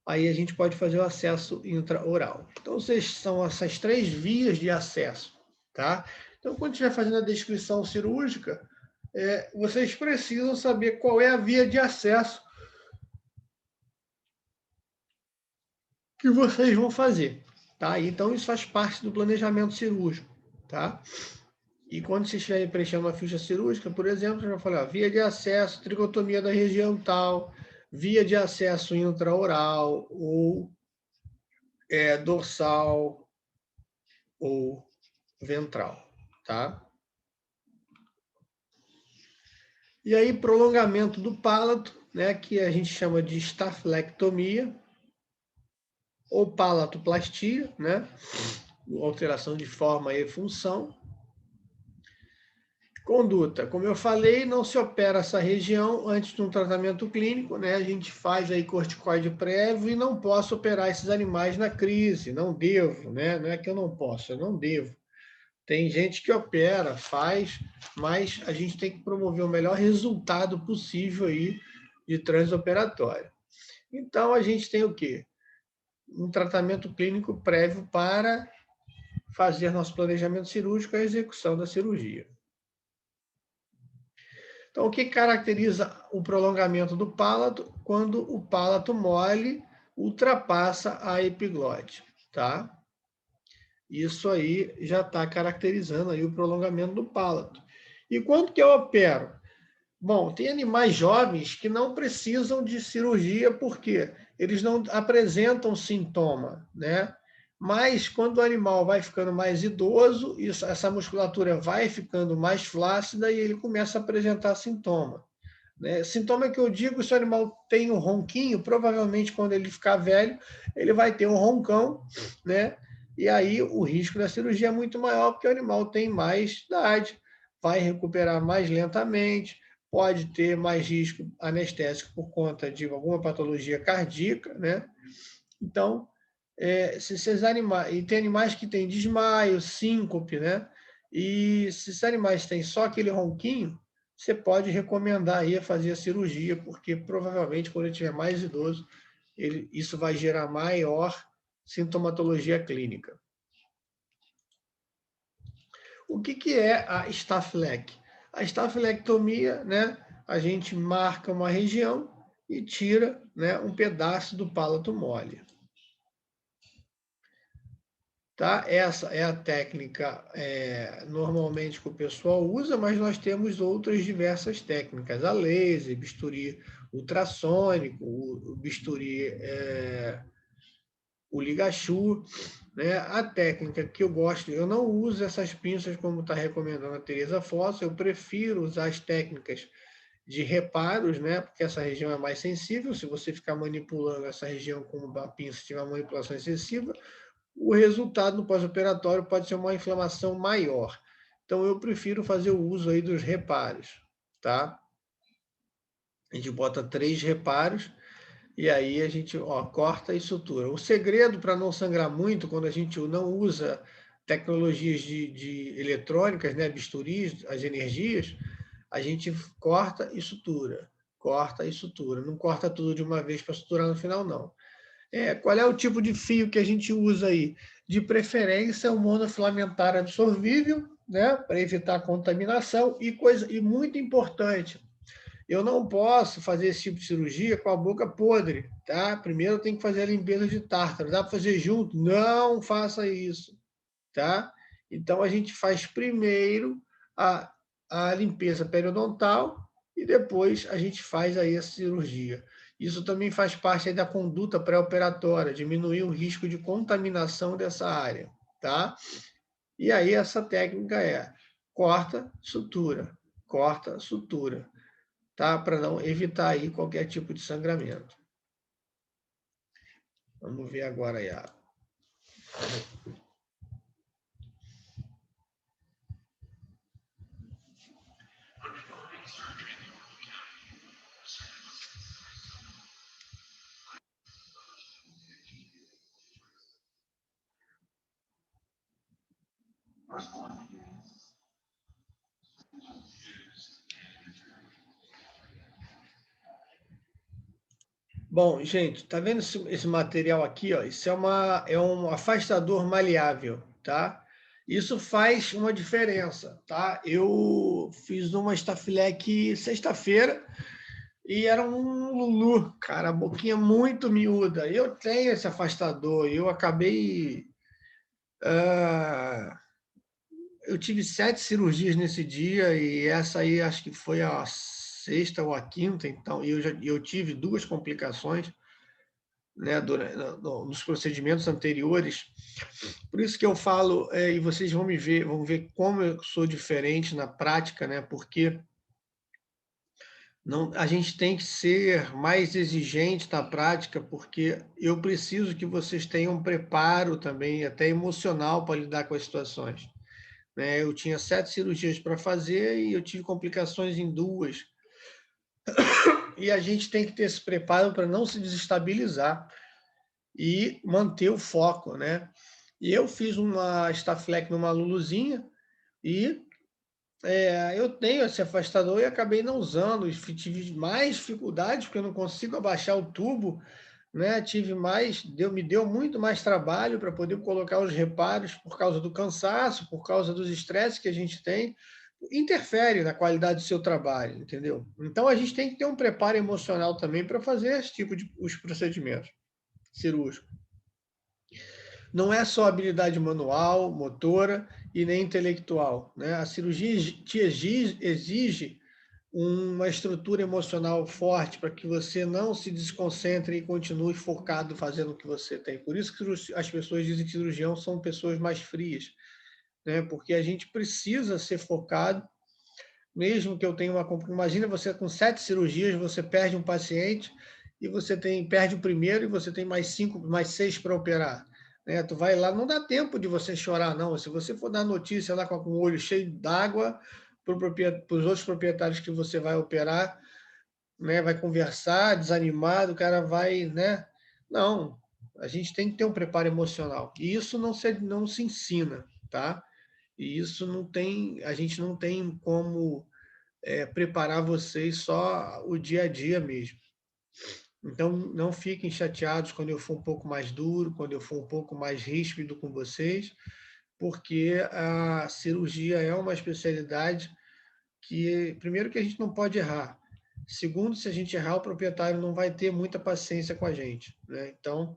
[SPEAKER 1] Aí a gente pode fazer o acesso intraoral. Então, são essas 3 vias de acesso, tá? Então, quando estiver fazendo a descrição cirúrgica, vocês precisam saber qual é a via de acesso que vocês vão fazer, tá? Então, isso faz parte do planejamento cirúrgico, tá? E quando você estiver preenchendo uma ficha cirúrgica, por exemplo, eu já falei, ó, via de acesso, tricotomia da região tal, via de acesso intraoral, ou dorsal, ou ventral, tá? E aí, prolongamento do palato, né, que a gente chama de stafilectomia, ou palatoplastia, né, alteração de forma e função. Conduta, como eu falei, não se opera essa região antes de um tratamento clínico, né? A gente faz aí corticoide prévio e não posso operar esses animais na crise, não devo, né? Não é que eu não posso, eu não devo, Tem gente que opera, faz, mas a gente tem que promover o melhor resultado possível aí de transoperatório. Então, a gente tem o quê? Um tratamento clínico prévio para fazer nosso planejamento cirúrgico e a execução da cirurgia. Então, o que caracteriza o prolongamento do palato? Quando o palato mole ultrapassa a epiglote, tá? Isso aí já está caracterizando aí o prolongamento do palato. E quando que eu opero? Bom, tem animais jovens que não precisam de cirurgia porque eles não apresentam sintoma, né? Mas quando o animal vai ficando mais idoso, essa musculatura vai ficando mais flácida e ele começa a apresentar sintoma, né? Sintoma que eu digo, se o animal tem um ronquinho, provavelmente quando ele ficar velho, ele vai ter um roncão, né? E aí o risco da cirurgia é muito maior porque o animal tem mais idade, vai recuperar mais lentamente, pode ter mais risco anestésico por conta de alguma patologia cardíaca, né? Então, se esses animais, e tem animais que têm desmaio, síncope, né? E se esses animais têm só aquele ronquinho, você pode recomendar aí a fazer a cirurgia, porque provavelmente quando ele estiver mais idoso, isso vai gerar maior sintomatologia clínica. O que é a Staphylec? A stafilectomia, né? A gente marca uma região e tira, né, um pedaço do palato mole. Tá? Essa é a técnica normalmente que o pessoal usa, mas nós temos outras diversas técnicas. A laser, bisturi ultrassônico, o bisturi, o ligachu, né? A técnica que eu gosto, eu não uso essas pinças como está recomendando a Teresa Fossa, eu prefiro usar as técnicas de reparos, né? Porque essa região é mais sensível. Se você ficar manipulando essa região com uma pinça, se tiver uma manipulação excessiva, o resultado no pós-operatório pode ser uma inflamação maior. Então, eu prefiro fazer o uso aí dos reparos, tá? A gente bota 3 reparos e aí a gente corta e sutura. O segredo para não sangrar muito, quando a gente não usa tecnologias de eletrônicas, né, bisturis, as energias, a gente corta e sutura. Corta e sutura. Não corta tudo de uma vez para suturar no final, não. Qual é o tipo de fio que a gente usa aí? De preferência, o monofilamentar absorvível, né, para evitar contaminação. E muito importante, eu não posso fazer esse tipo de cirurgia com a boca podre, tá? Primeiro eu tenho que fazer a limpeza de tártaro. Dá para fazer junto? Não faça isso, tá? Então a gente faz primeiro a limpeza periodontal e depois a gente faz aí a cirurgia. Isso também faz parte aí da conduta pré-operatória, diminuir o risco de contaminação dessa área, tá? E aí essa técnica corta, sutura, tá? Para não evitar aí qualquer tipo de sangramento. Vamos ver agora aí. Bom, gente, tá vendo esse material aqui, ó? Isso é um afastador maleável, tá? Isso faz uma diferença, tá? Eu fiz uma Staphylec sexta-feira e era um Lulu, cara, a boquinha muito miúda. Eu tenho esse afastador, eu acabei. Eu tive 7 cirurgias nesse dia e essa aí acho que foi a sexta ou a quinta, então eu tive 2 complicações, né, nos procedimentos anteriores. Por isso que eu falo, e vocês vão ver como eu sou diferente na prática, né? Porque não, a gente tem que ser mais exigente na prática, porque eu preciso que vocês tenham preparo também, até emocional, para lidar com as situações, né? Eu tinha 7 cirurgias para fazer e eu tive complicações em 2. E a gente tem que ter esse preparo para não se desestabilizar e manter o foco, né? E eu fiz uma Staphylec numa Luluzinha, E eu tenho esse afastador e acabei não usando, tive mais dificuldade, porque eu não consigo abaixar o tubo, né? Me deu muito mais trabalho para poder colocar os reparos por causa do cansaço, por causa dos estresses que a gente tem, interfere na qualidade do seu trabalho, entendeu? Então a gente tem que ter um preparo emocional também para fazer esse tipo de os procedimentos cirúrgicos. Não é só habilidade manual, motora e nem intelectual, né? A cirurgia te exige uma estrutura emocional forte para que você não se desconcentre e continue focado fazendo o que você tem. Por isso que as pessoas dizem que cirurgião são pessoas mais frias, né? Porque a gente precisa ser focado, mesmo que eu tenha uma... Imagina você com 7 cirurgias, você perde um paciente e você perde o primeiro e você tem mais 5, mais 6 para operar. Né? Tu vai lá, não dá tempo de você chorar, não. Se você for dar notícia lá com o olho cheio d'água para os outros proprietários que você vai operar, né? Vai conversar, desanimado, o cara vai, né? Não, a gente tem que ter um preparo emocional. E isso não se ensina, tá? E isso não tem, a gente não tem como preparar vocês só o dia a dia mesmo. Então, não fiquem chateados quando eu for um pouco mais duro, quando eu for um pouco mais ríspido com vocês, porque a cirurgia é uma especialidade que, primeiro, que a gente não pode errar. Segundo, se a gente errar, o proprietário não vai ter muita paciência com a gente, né? Então,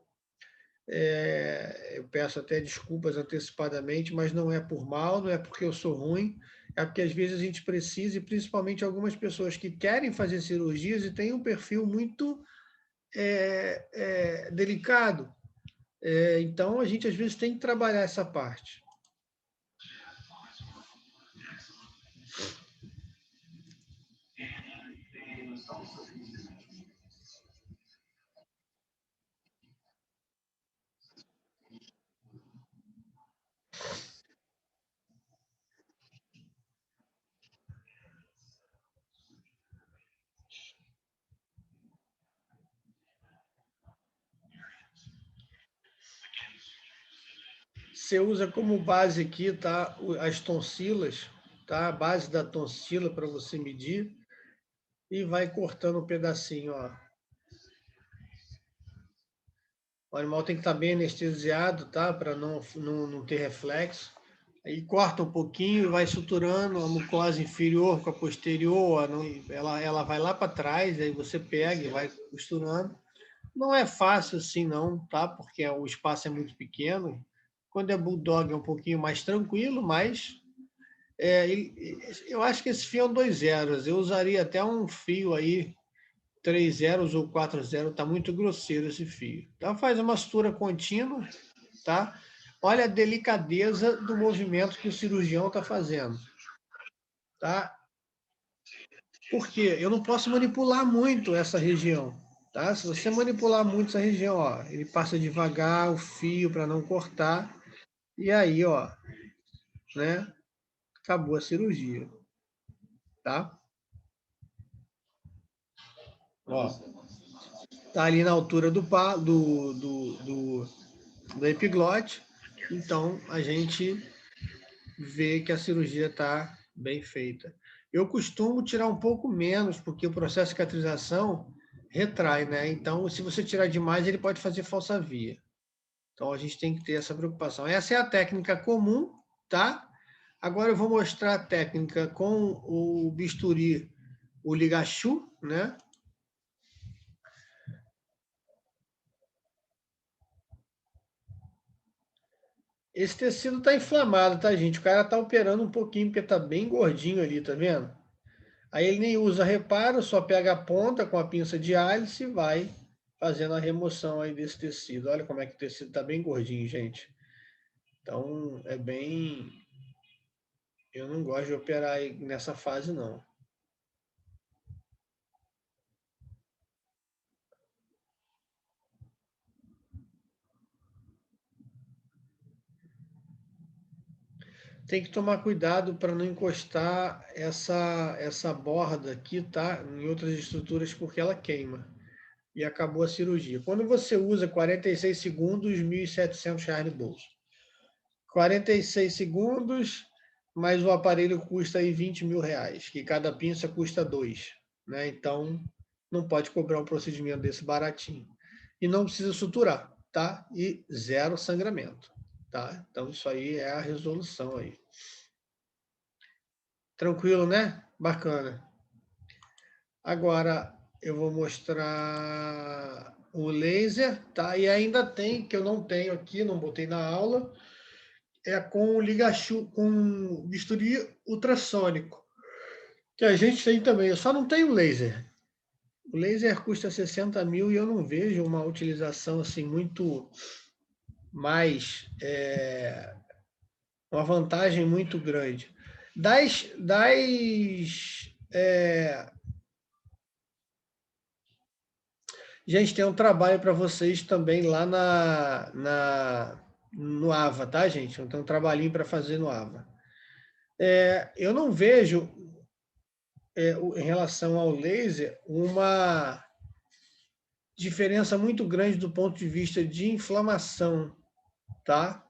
[SPEAKER 1] eu peço até desculpas antecipadamente, mas não é por mal, não é porque eu sou ruim, é porque às vezes a gente precisa, e principalmente algumas pessoas que querem fazer cirurgias e têm um perfil muito delicado. Então, a gente às vezes tem que trabalhar essa parte. Você usa como base aqui, tá? As tonsilas, tá? A base da tonsila para você medir e vai cortando um pedacinho, ó. O animal tem que estar bem anestesiado, tá? Para não ter reflexo. Aí corta um pouquinho e vai suturando a mucosa inferior com a posterior, ela vai lá para trás, aí você pega e vai costurando. Não é fácil assim não, tá? Porque o espaço é muito pequeno. Quando é bulldog é um pouquinho mais tranquilo, mas eu acho que esse fio é um 2 zeros. Eu usaria até um fio aí 3 zeros ou 4 zeros, tá muito grosseiro esse fio. Então faz uma sutura contínua, tá? Olha a delicadeza do movimento que o cirurgião está fazendo, tá? Porque eu não posso manipular muito essa região, tá? Se você manipular muito essa região, ó, ele passa devagar o fio para não cortar e aí, ó, né? Acabou a cirurgia, tá? Ó, tá ali na altura do epiglote, então a gente vê que a cirurgia está bem feita. Eu costumo tirar um pouco menos, porque o processo de cicatrização retrai, né? Então, se você tirar demais, ele pode fazer falsa via. Então, a gente tem que ter essa preocupação. Essa é a técnica comum, tá? Agora eu vou mostrar a técnica com o bisturi, o ligachu, né? Esse tecido está inflamado, tá, gente? O cara está operando um pouquinho, porque está bem gordinho ali, tá vendo? Aí ele nem usa reparo, só pega a ponta com a pinça de hélice e vai fazendo a remoção aí desse tecido. Olha como é que o tecido está bem gordinho, gente. Então, é bem... Eu não gosto de operar nessa fase, não. Tem que tomar cuidado para não encostar essa borda aqui, tá? Em outras estruturas, porque ela queima. E acabou a cirurgia. Quando você usa 46 segundos, R$ 1.700 no bolso. 46 segundos, mas o aparelho custa aí 20 mil reais, que cada pinça custa 2, né? Então, não pode cobrar um procedimento desse baratinho. E não precisa suturar, tá? E 0 sangramento, tá? Então, isso aí é a resolução aí. Tranquilo, né? Bacana. Agora, eu vou mostrar o laser, tá? E ainda tem, que eu não tenho aqui, não botei na aula, é com o ligachu, com bisturi ultrassônico, que a gente tem também, eu só não tenho laser. O laser custa 60 mil e eu não vejo uma utilização assim muito mais, uma vantagem muito grande. Gente, tem um trabalho para vocês também lá no AVA, tá, gente? Tem um trabalhinho para fazer no AVA. Eu não vejo, em relação ao laser, uma diferença muito grande do ponto de vista de inflamação, tá?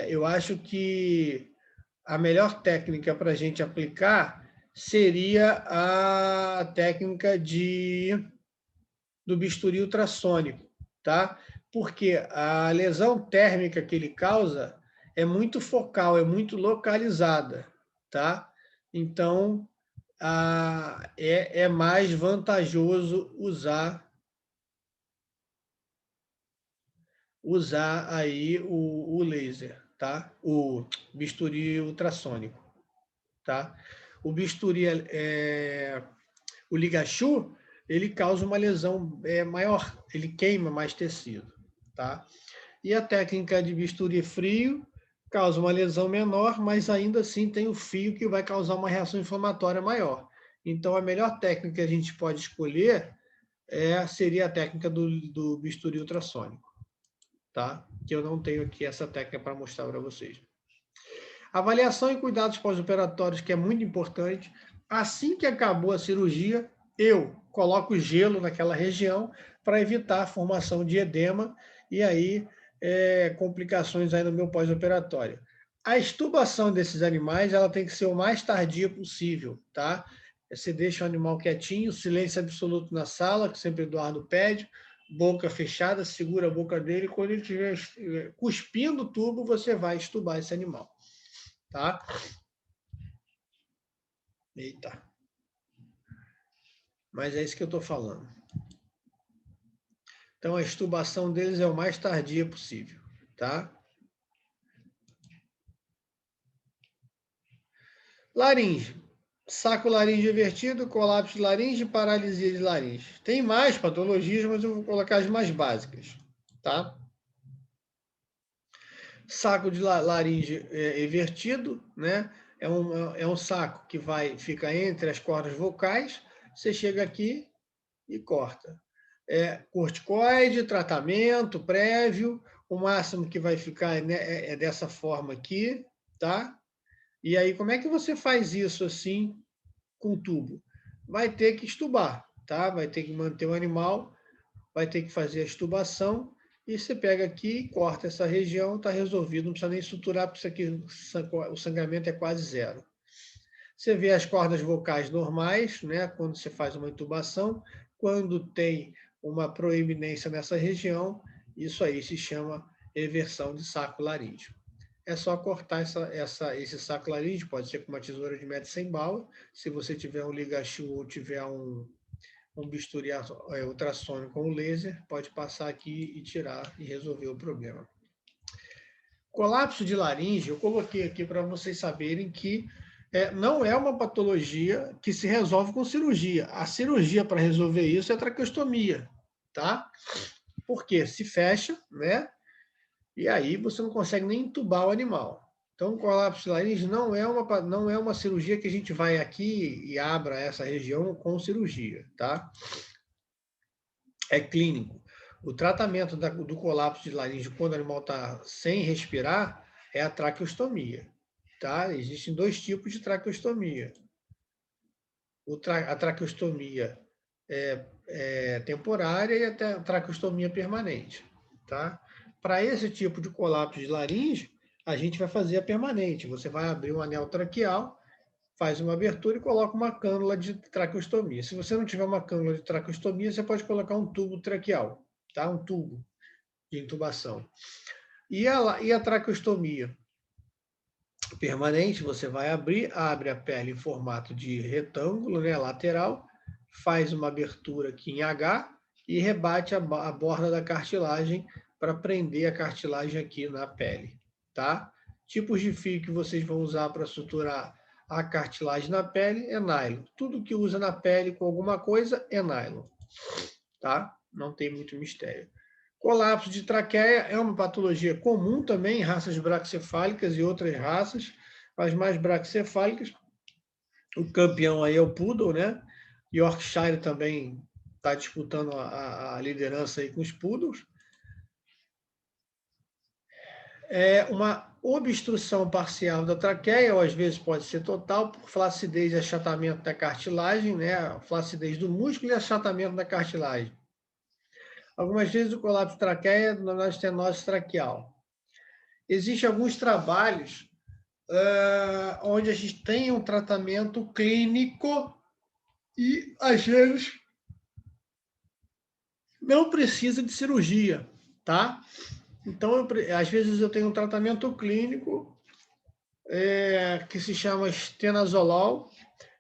[SPEAKER 1] Eu acho que a melhor técnica para a gente aplicar seria a técnica do bisturi ultrassônico, tá? Porque a lesão térmica que ele causa é muito focal, é muito localizada, tá? Então, é mais vantajoso usar aí o laser, tá? O bisturi ultrassônico, tá? O bisturi, o ligachu, ele causa uma lesão maior, ele queima mais tecido, tá? E a técnica de bisturi frio causa uma lesão menor, mas ainda assim tem o fio que vai causar uma reação inflamatória maior. Então, a melhor técnica que a gente pode escolher seria a técnica do bisturi ultrassônico, tá? Que eu não tenho aqui essa técnica para mostrar para vocês. Avaliação e cuidados pós-operatórios, que é muito importante. Assim que acabou a cirurgia, eu coloco gelo naquela região para evitar a formação de edema e aí complicações aí no meu pós-operatório. A extubação desses animais ela tem que ser o mais tardia possível, tá? Você deixa o animal quietinho, silêncio absoluto na sala, que sempre o Eduardo pede, boca fechada, segura a boca dele. Quando ele estiver cuspindo o tubo, você vai extubar esse animal. Tá? Eita. Mas é isso que eu estou falando. Então, a extubação deles é o mais tardia possível, tá? Laringe. Saco laríngeo invertido, colapso de laringe e paralisia de laringe. Tem mais patologias, mas eu vou colocar as mais básicas, tá? Saco de laringe invertido, né? É um saco que fica entre as cordas vocais. Você chega aqui e corta. Corticoide, tratamento prévio, o máximo que vai ficar é dessa forma aqui, tá? E aí, como é que você faz isso assim com tubo? Vai ter que estubar, tá? Vai ter que manter o animal, vai ter que fazer a estubação, e você pega aqui e corta essa região, está resolvido, não precisa nem suturar, porque isso aqui, o sangramento é quase zero. Você vê as cordas vocais normais, né? Quando você faz uma intubação, quando tem uma proeminência nessa região, isso aí se chama eversão de saco laríngeo. É só cortar esse saco laríngeo, pode ser com uma tesoura de Metzenbauer. Se você tiver um ligachu ou tiver um bisturi ultrassônico com laser, pode passar aqui e tirar e resolver o problema. Colapso de laringe, eu coloquei aqui para vocês saberem que não é uma patologia que se resolve com cirurgia. A cirurgia para resolver isso é a traqueostomia, tá? Porque se fecha, né? E aí você não consegue nem entubar o animal. Então, o colapso de laringe não é uma cirurgia que a gente vai aqui e abra essa região com cirurgia, tá? É clínico. O tratamento do colapso de laringe quando o animal está sem respirar é a traqueostomia, tá? Existem 2 tipos de traqueostomia. A traqueostomia temporária e a traqueostomia permanente, tá? Para esse tipo de colapso de laringe, a gente vai fazer a permanente. Você vai abrir um anel traqueal, faz uma abertura e coloca uma cânula de traqueostomia. Se você não tiver uma cânula de traqueostomia, você pode colocar um tubo traqueal, tá? Um tubo de intubação. E a traqueostomia permanente, você vai abre a pele em formato de retângulo, né, lateral, faz uma abertura aqui em H e rebate a borda da cartilagem para prender a cartilagem aqui na pele, tá? Tipos de fio que vocês vão usar para suturar a cartilagem na pele é nylon. Tudo que usa na pele com alguma coisa é nylon, tá? Não tem muito mistério. Colapso de traqueia é uma patologia comum também em raças braquicefálicas e outras raças, as mais braquicefálicas. O campeão aí é o Poodle, né? Yorkshire também está disputando a liderança aí com os Poodles. É uma obstrução parcial da traqueia, ou às vezes pode ser total, por flacidez e achatamento da cartilagem, né? Flacidez do músculo e achatamento da cartilagem. Algumas vezes o colapso de traqueia na estenose traqueal. Existem alguns trabalhos onde a gente tem um tratamento clínico e, às vezes, não precisa de cirurgia, tá? Então, às vezes eu tenho um tratamento clínico que se chama estenazolol,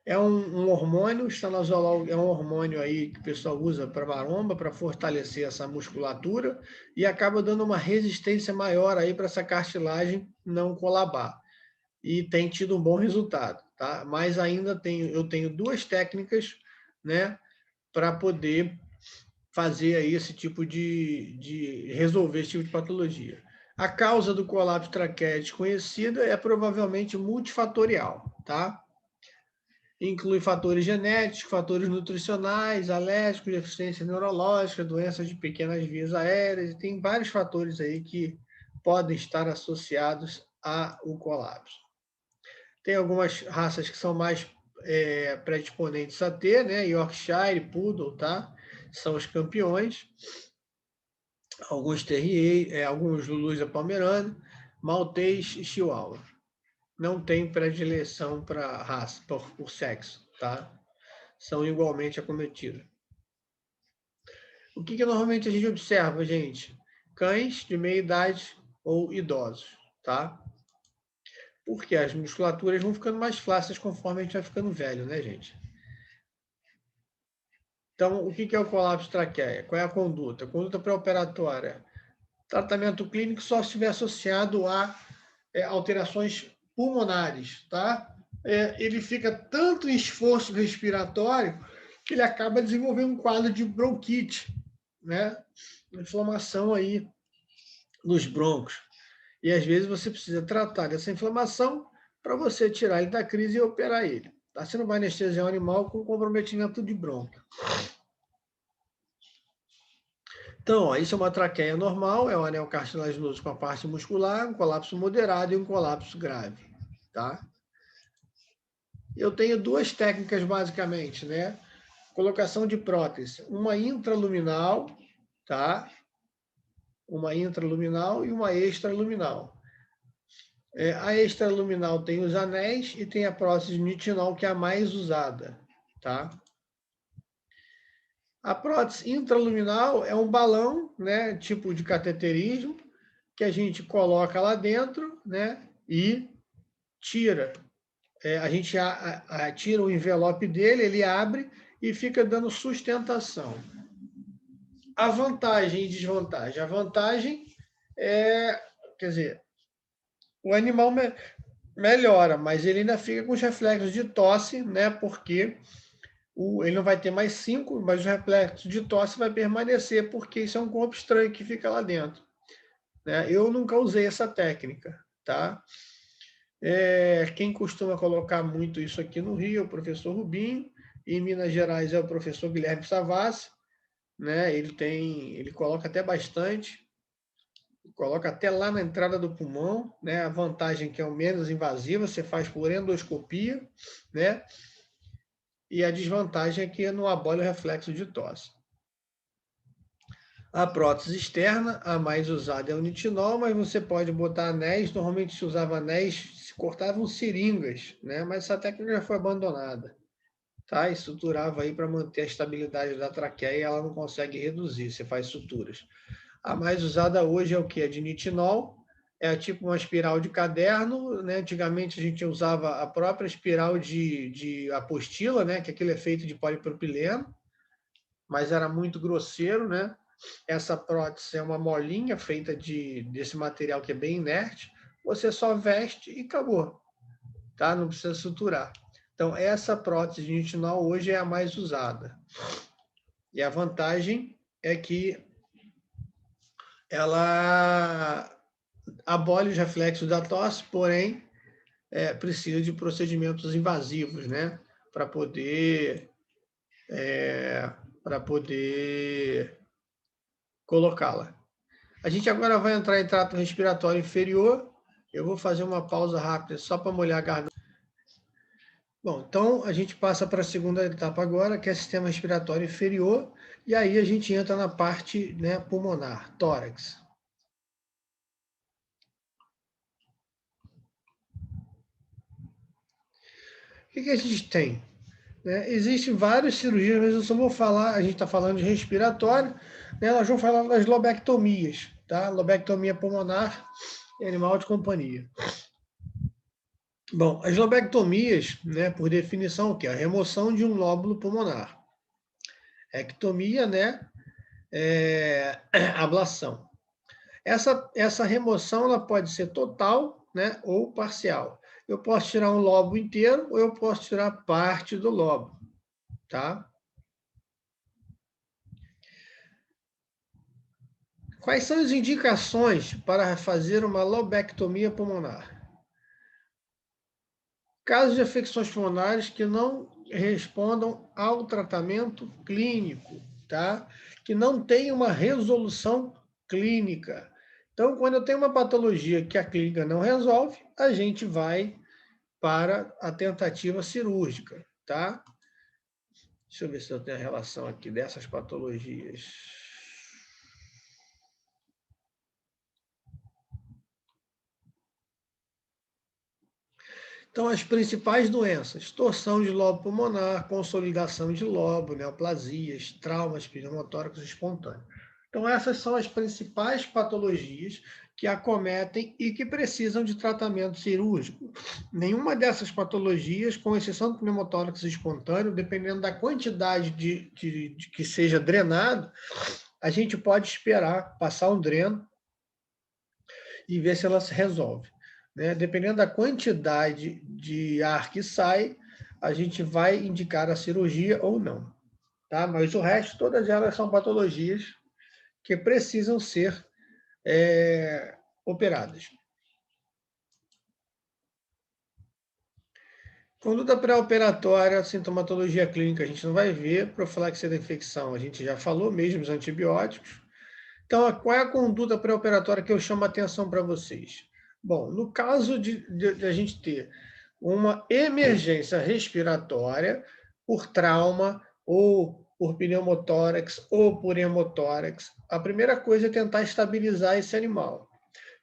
[SPEAKER 1] é um hormônio, o estanozolol é um hormônio aí que o pessoal usa para maromba, para fortalecer essa musculatura e acaba dando uma resistência maior aí para essa cartilagem não colabar. E tem tido um bom resultado, tá? Mas ainda eu tenho duas técnicas, né, para poder fazer aí esse tipo de resolver esse tipo de patologia. A causa do colapso traqueia desconhecida é provavelmente multifatorial, tá? Inclui fatores genéticos, fatores nutricionais, alérgicos, deficiência neurológica, doenças de pequenas vias aéreas, e tem vários fatores aí que podem estar associados ao colapso. Tem algumas raças que são mais predisponentes a ter, né? Yorkshire, Poodle, tá? São os campeões. Alguns Terrier, alguns Lulus da Pomerânia, Maltês e Chihuahua. Não tem predileção para raça, por sexo, tá? São igualmente acometidos. O que normalmente a gente observa, gente? Cães de meia idade ou idosos, tá? Porque as musculaturas vão ficando mais flácidas conforme a gente vai ficando velho, né, gente? Então, o que é o colapso traqueia? Qual é a conduta? Conduta pré-operatória. Tratamento clínico só se estiver associado a alterações pulmonares, tá? Ele fica tanto em esforço respiratório que ele acaba desenvolvendo um quadro de bronquite, né? Inflamação aí nos broncos. E às vezes você precisa tratar dessa inflamação para você tirar ele da crise e operar ele. Tá? Você não vai anestesiar o animal com comprometimento de bronquio. Então, ó, isso é uma traqueia normal, é um anel cartilaginoso com a parte muscular, um colapso moderado e um colapso grave, tá? Eu tenho duas técnicas basicamente, né? Colocação de prótese, uma intraluminal, tá? Uma intraluminal e uma extraluminal. A extraluminal tem os anéis e tem a prótese nitinol, que é a mais usada, tá? A prótese intraluminal é um balão, né, tipo de cateterismo, que a gente coloca lá dentro, né, e tira. A gente tira o envelope dele, ele abre e fica dando sustentação. A vantagem e desvantagem. A vantagem é, quer dizer, o animal melhora, mas ele ainda fica com os reflexos de tosse, né, porque ele não vai ter mais 5, mas o reflexo de tosse vai permanecer, porque isso é um corpo estranho que fica lá dentro, né? Eu nunca usei essa técnica, tá? Quem costuma colocar muito isso aqui no Rio é o professor Rubinho, e em Minas Gerais é o professor Guilherme Savassi, né? Ele coloca até bastante, coloca até lá na entrada do pulmão, né? A vantagem é que é o menos invasiva, você faz por endoscopia, né? E a desvantagem é que não abole o reflexo de tosse. A prótese externa, a mais usada é o nitinol, mas você pode botar anéis. Normalmente se usava anéis, se cortavam seringas, né? Mas essa técnica já foi abandonada, tá? E suturava aí para manter a estabilidade da traqueia e ela não consegue reduzir, você faz suturas. A mais usada hoje é o que? É de nitinol, é tipo uma espiral de caderno, né? Antigamente a gente usava a própria espiral de apostila, né? Que aquele é feito de polipropileno, mas era muito grosseiro, né? Essa prótese é uma molinha feita desse material que é bem inerte, você só veste e acabou, tá? Não precisa suturar. Então, essa prótese de nitinol hoje é a mais usada. E a vantagem é que ela abole os reflexos da tosse, porém, precisa de procedimentos invasivos, né? Para poder colocá-la. A gente agora vai entrar em trato respiratório inferior. Eu vou fazer uma pausa rápida só para molhar a garganta. Bom, então a gente passa para a segunda etapa agora, que é sistema respiratório inferior, e aí a gente entra na parte, né, pulmonar, tórax. O que a gente tem? Existem várias cirurgias, mas eu só vou falar, a gente está falando de respiratório, né, nós vamos falar das lobectomias, tá? Lobectomia pulmonar e animal de companhia. Bom, as lobectomias, né, por definição, o que? A remoção de um lóbulo pulmonar. Ectomia, né, ablação. Essa remoção ela pode ser total, né, ou parcial. Eu posso tirar um lobo inteiro ou eu posso tirar parte do lobo, tá? Quais são as indicações para fazer uma lobectomia pulmonar? Casos de afecções pulmonares que não respondam ao tratamento clínico, tá? Que não tem uma resolução clínica. Então, quando eu tenho uma patologia que a clínica não resolve, a gente vai para a tentativa cirúrgica, tá? Deixa eu ver se eu tenho a relação aqui dessas patologias. Então, as principais doenças: torção de lobo pulmonar, consolidação de lobo, neoplasias, traumas pneumotórax espontâneos. Então, essas são as principais patologias que acometem e que precisam de tratamento cirúrgico. Nenhuma dessas patologias, com exceção do pneumotórax espontâneo, dependendo da quantidade de que seja drenado, a gente pode esperar passar um dreno e ver se ela se resolve. Né? Dependendo da quantidade de ar que sai, a gente vai indicar a cirurgia ou não. Tá? Mas o resto, todas elas são patologias que precisam ser operadas. Conduta pré-operatória, sintomatologia clínica, a gente não vai ver. Profilaxia da infecção, a gente já falou, mesmo os antibióticos. Então, qual é a conduta pré-operatória que eu chamo a atenção para vocês? Bom, no caso de a gente ter uma emergência respiratória por trauma ou por pneumotórax ou por hemotórax, a primeira coisa é tentar estabilizar esse animal.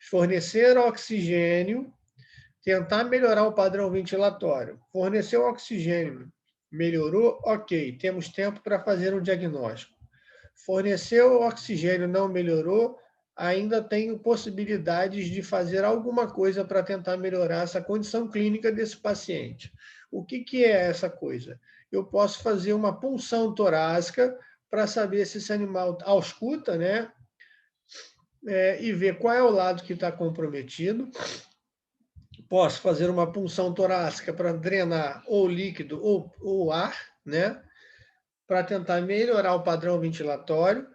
[SPEAKER 1] Fornecer oxigênio, tentar melhorar o padrão ventilatório. Fornecer o oxigênio, melhorou? Ok, temos tempo para fazer um diagnóstico. Forneceu oxigênio, não melhorou, ainda tenho possibilidades de fazer alguma coisa para tentar melhorar essa condição clínica desse paciente. O que é essa coisa? Eu posso fazer uma punção torácica para saber se esse animal ausculta, né? E ver qual é o lado que está comprometido. Posso fazer uma punção torácica para drenar ou líquido ou ar, né? Para tentar melhorar o padrão ventilatório,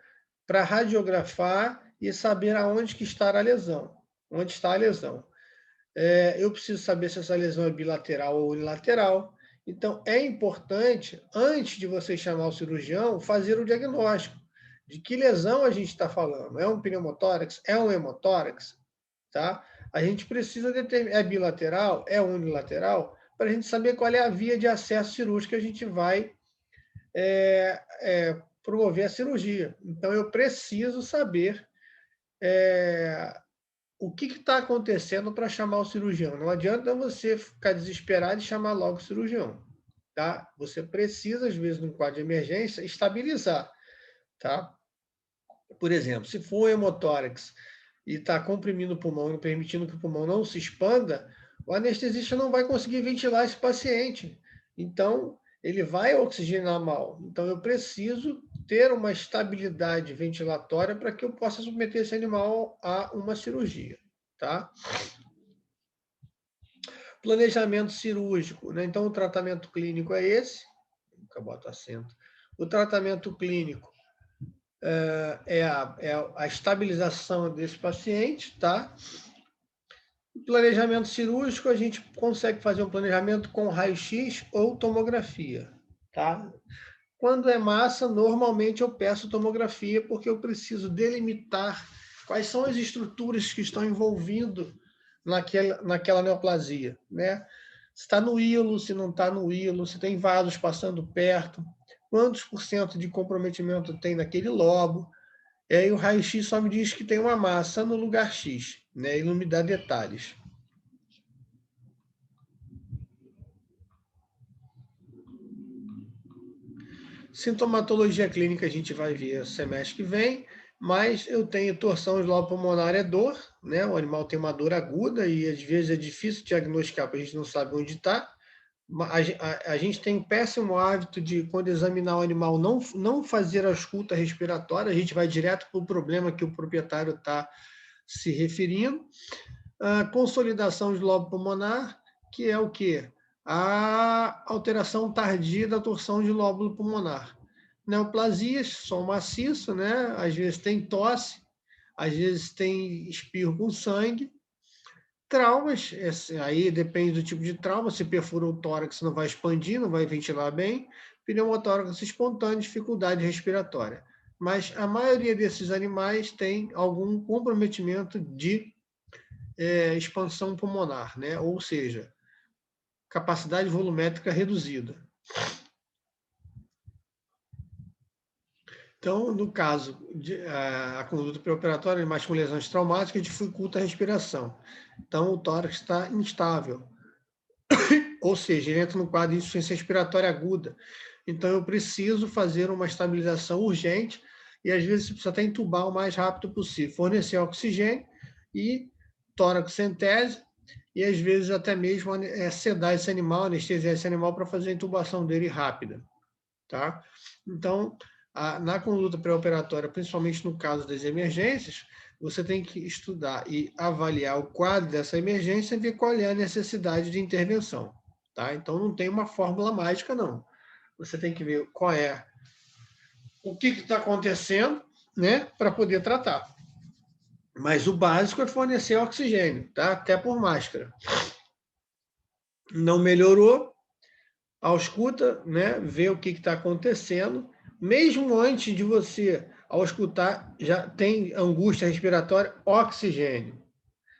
[SPEAKER 1] para radiografar e saber aonde que está a lesão. Onde está a lesão. Eu preciso saber se essa lesão é bilateral ou unilateral. Então, é importante, antes de você chamar o cirurgião, fazer o diagnóstico de que lesão a gente está falando. É um pneumotórax? É um hemotórax? Tá? A gente precisa determinar, é bilateral? É unilateral? Para a gente saber qual é a via de acesso cirúrgico que a gente vai promover a cirurgia. Então, eu preciso saber o que está acontecendo para chamar o cirurgião. Não adianta você ficar desesperado e chamar logo o cirurgião. Tá? Você precisa, às vezes, num quadro de emergência, estabilizar. Tá? Por exemplo, se for um hemotórax e está comprimindo o pulmão, permitindo que o pulmão não se expanda, o anestesista não vai conseguir ventilar esse paciente. Então, ele vai oxigenar mal. Então, eu preciso ter uma estabilidade ventilatória para que eu possa submeter esse animal a uma cirurgia. Tá? Planejamento cirúrgico, né? Então, o tratamento clínico é esse. Nunca boto acento. O tratamento clínico é a estabilização desse paciente, tá? O planejamento cirúrgico, a gente consegue fazer um planejamento com raio-x ou tomografia, tá? Quando é massa, normalmente eu peço tomografia, porque eu preciso delimitar quais são as estruturas que estão envolvidas naquela neoplasia, né? Se está no hilo, se não está no hilo, se tem vasos passando perto, quantos por cento de comprometimento tem naquele lobo. E aí o raio-x só me diz que tem uma massa no lugar X, né? E não me dá detalhes. Sintomatologia clínica a gente vai ver semestre que vem, mas eu tenho torção de lobo pulmonar, é dor, né? O animal tem uma dor aguda e às vezes é difícil diagnosticar, porque a gente não sabe onde está. A gente tem um péssimo hábito de, quando examinar o animal, não fazer a escuta respiratória, a gente vai direto para o problema que o proprietário está se referindo. A consolidação de lobo pulmonar, que é o quê? A alteração tardia da torção de lóbulo pulmonar. Neoplasias, som maciço, né? Às vezes tem tosse, às vezes tem espirro com sangue. Traumas, aí depende do tipo de trauma, se perfura o tórax não vai expandir, não vai ventilar bem. Pneumotórax espontâneo, dificuldade respiratória. Mas a maioria desses animais tem algum comprometimento de expansão pulmonar, né? Ou seja, capacidade volumétrica reduzida. Então, no caso, a conduta pré-operatória, animais com lesões traumáticas, dificulta a respiração. Então, o tórax está instável. Ou seja, ele entra no quadro de insuficiência respiratória aguda. Então, eu preciso fazer uma estabilização urgente e, às vezes, você precisa até entubar o mais rápido possível, fornecer oxigênio e tórax-centese, e, às vezes, até mesmo sedar esse animal, anestesiar esse animal para fazer a intubação dele rápida. Tá? Então, na conduta pré-operatória, principalmente no caso das emergências, você tem que estudar e avaliar o quadro dessa emergência e ver qual é a necessidade de intervenção. Tá? Então, não tem uma fórmula mágica, não. Você tem que ver qual é, o que está acontecendo, né, para poder tratar. Mas o básico é fornecer oxigênio, tá? Até por máscara. Não melhorou, ausculta, né, ver o que está acontecendo. Mesmo antes de você auscultar, já tem angústia respiratória, oxigênio.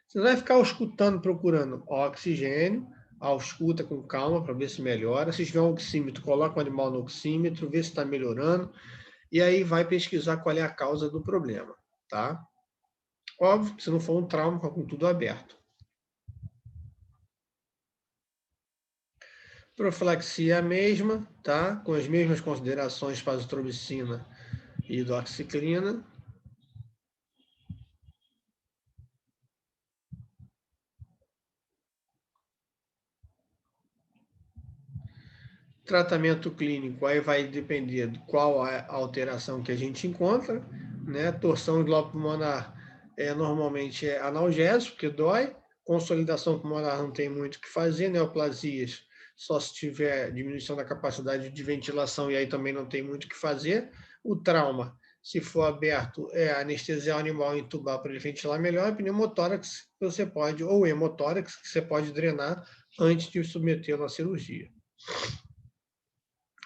[SPEAKER 1] Você não vai ficar auscultando, procurando oxigênio, ausculta com calma para ver se melhora. Se tiver um oxímetro, coloca o animal no oxímetro, vê se está melhorando, e aí vai pesquisar qual é a causa do problema, tá? Óbvio, se não for um trauma, com tudo aberto. Profilaxia a mesma, tá? Com as mesmas considerações para azitromicina e doxiciclina. Tratamento clínico, aí vai depender de qual a alteração que a gente encontra, né? Torção de lobo pulmonar normalmente é analgésico, porque dói. Consolidação pulmonar não tem muito o que fazer, neoplasias só se tiver diminuição da capacidade de ventilação, e aí também não tem muito o que fazer. O trauma, se for aberto, é anestesiar o animal e entubar para ele ventilar melhor. Pneumotórax, você pode, ou hemotórax, que você pode drenar antes de submetê-lo à cirurgia.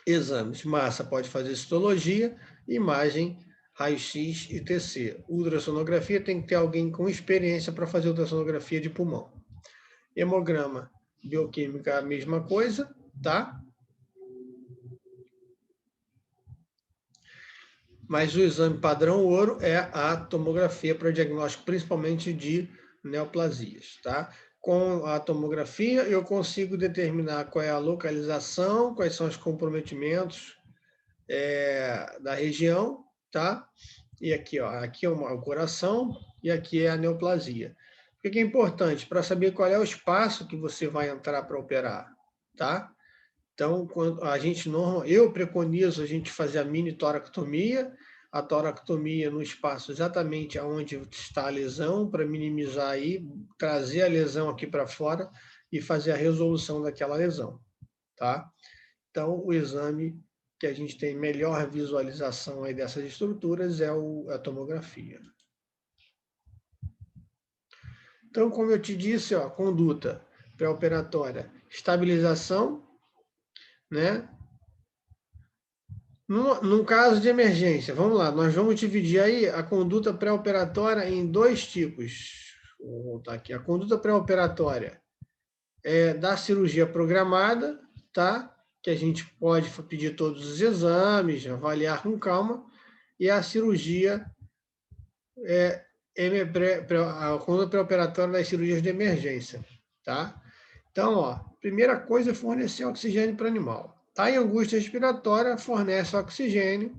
[SPEAKER 1] Exames, massa pode fazer citologia, imagem, raio-x e TC. Ultrassonografia tem que ter alguém com experiência para fazer ultrassonografia de pulmão. Hemograma, bioquímica, a mesma coisa, tá? Mas o exame padrão ouro é a tomografia para diagnóstico, principalmente de neoplasias, tá? Com a tomografia, eu consigo determinar qual é a localização, quais são os comprometimentos da região, tá? E aqui, ó, aqui é o coração e aqui é a neoplasia. O que é importante? Para saber qual é o espaço que você vai entrar para operar, tá? Então, eu preconizo a gente fazer a mini toractomia, a toractomia no espaço exatamente onde está a lesão, para minimizar aí, trazer a lesão aqui para fora e fazer a resolução daquela lesão, tá? Então, o exame que a gente tem melhor visualização aí dessas estruturas é a tomografia. Então, como eu te disse, ó, conduta pré-operatória, estabilização, né? Num caso de emergência, vamos lá, nós vamos dividir aí a conduta pré-operatória em dois tipos. Vou voltar aqui. A conduta pré-operatória é da cirurgia programada, tá? Que a gente pode pedir todos os exames, avaliar com calma, e a cirurgia a conduta pré-operatória das cirurgias de emergência, tá? Então, ó, primeira coisa é fornecer oxigênio para o animal. Está em angústia respiratória, fornece oxigênio,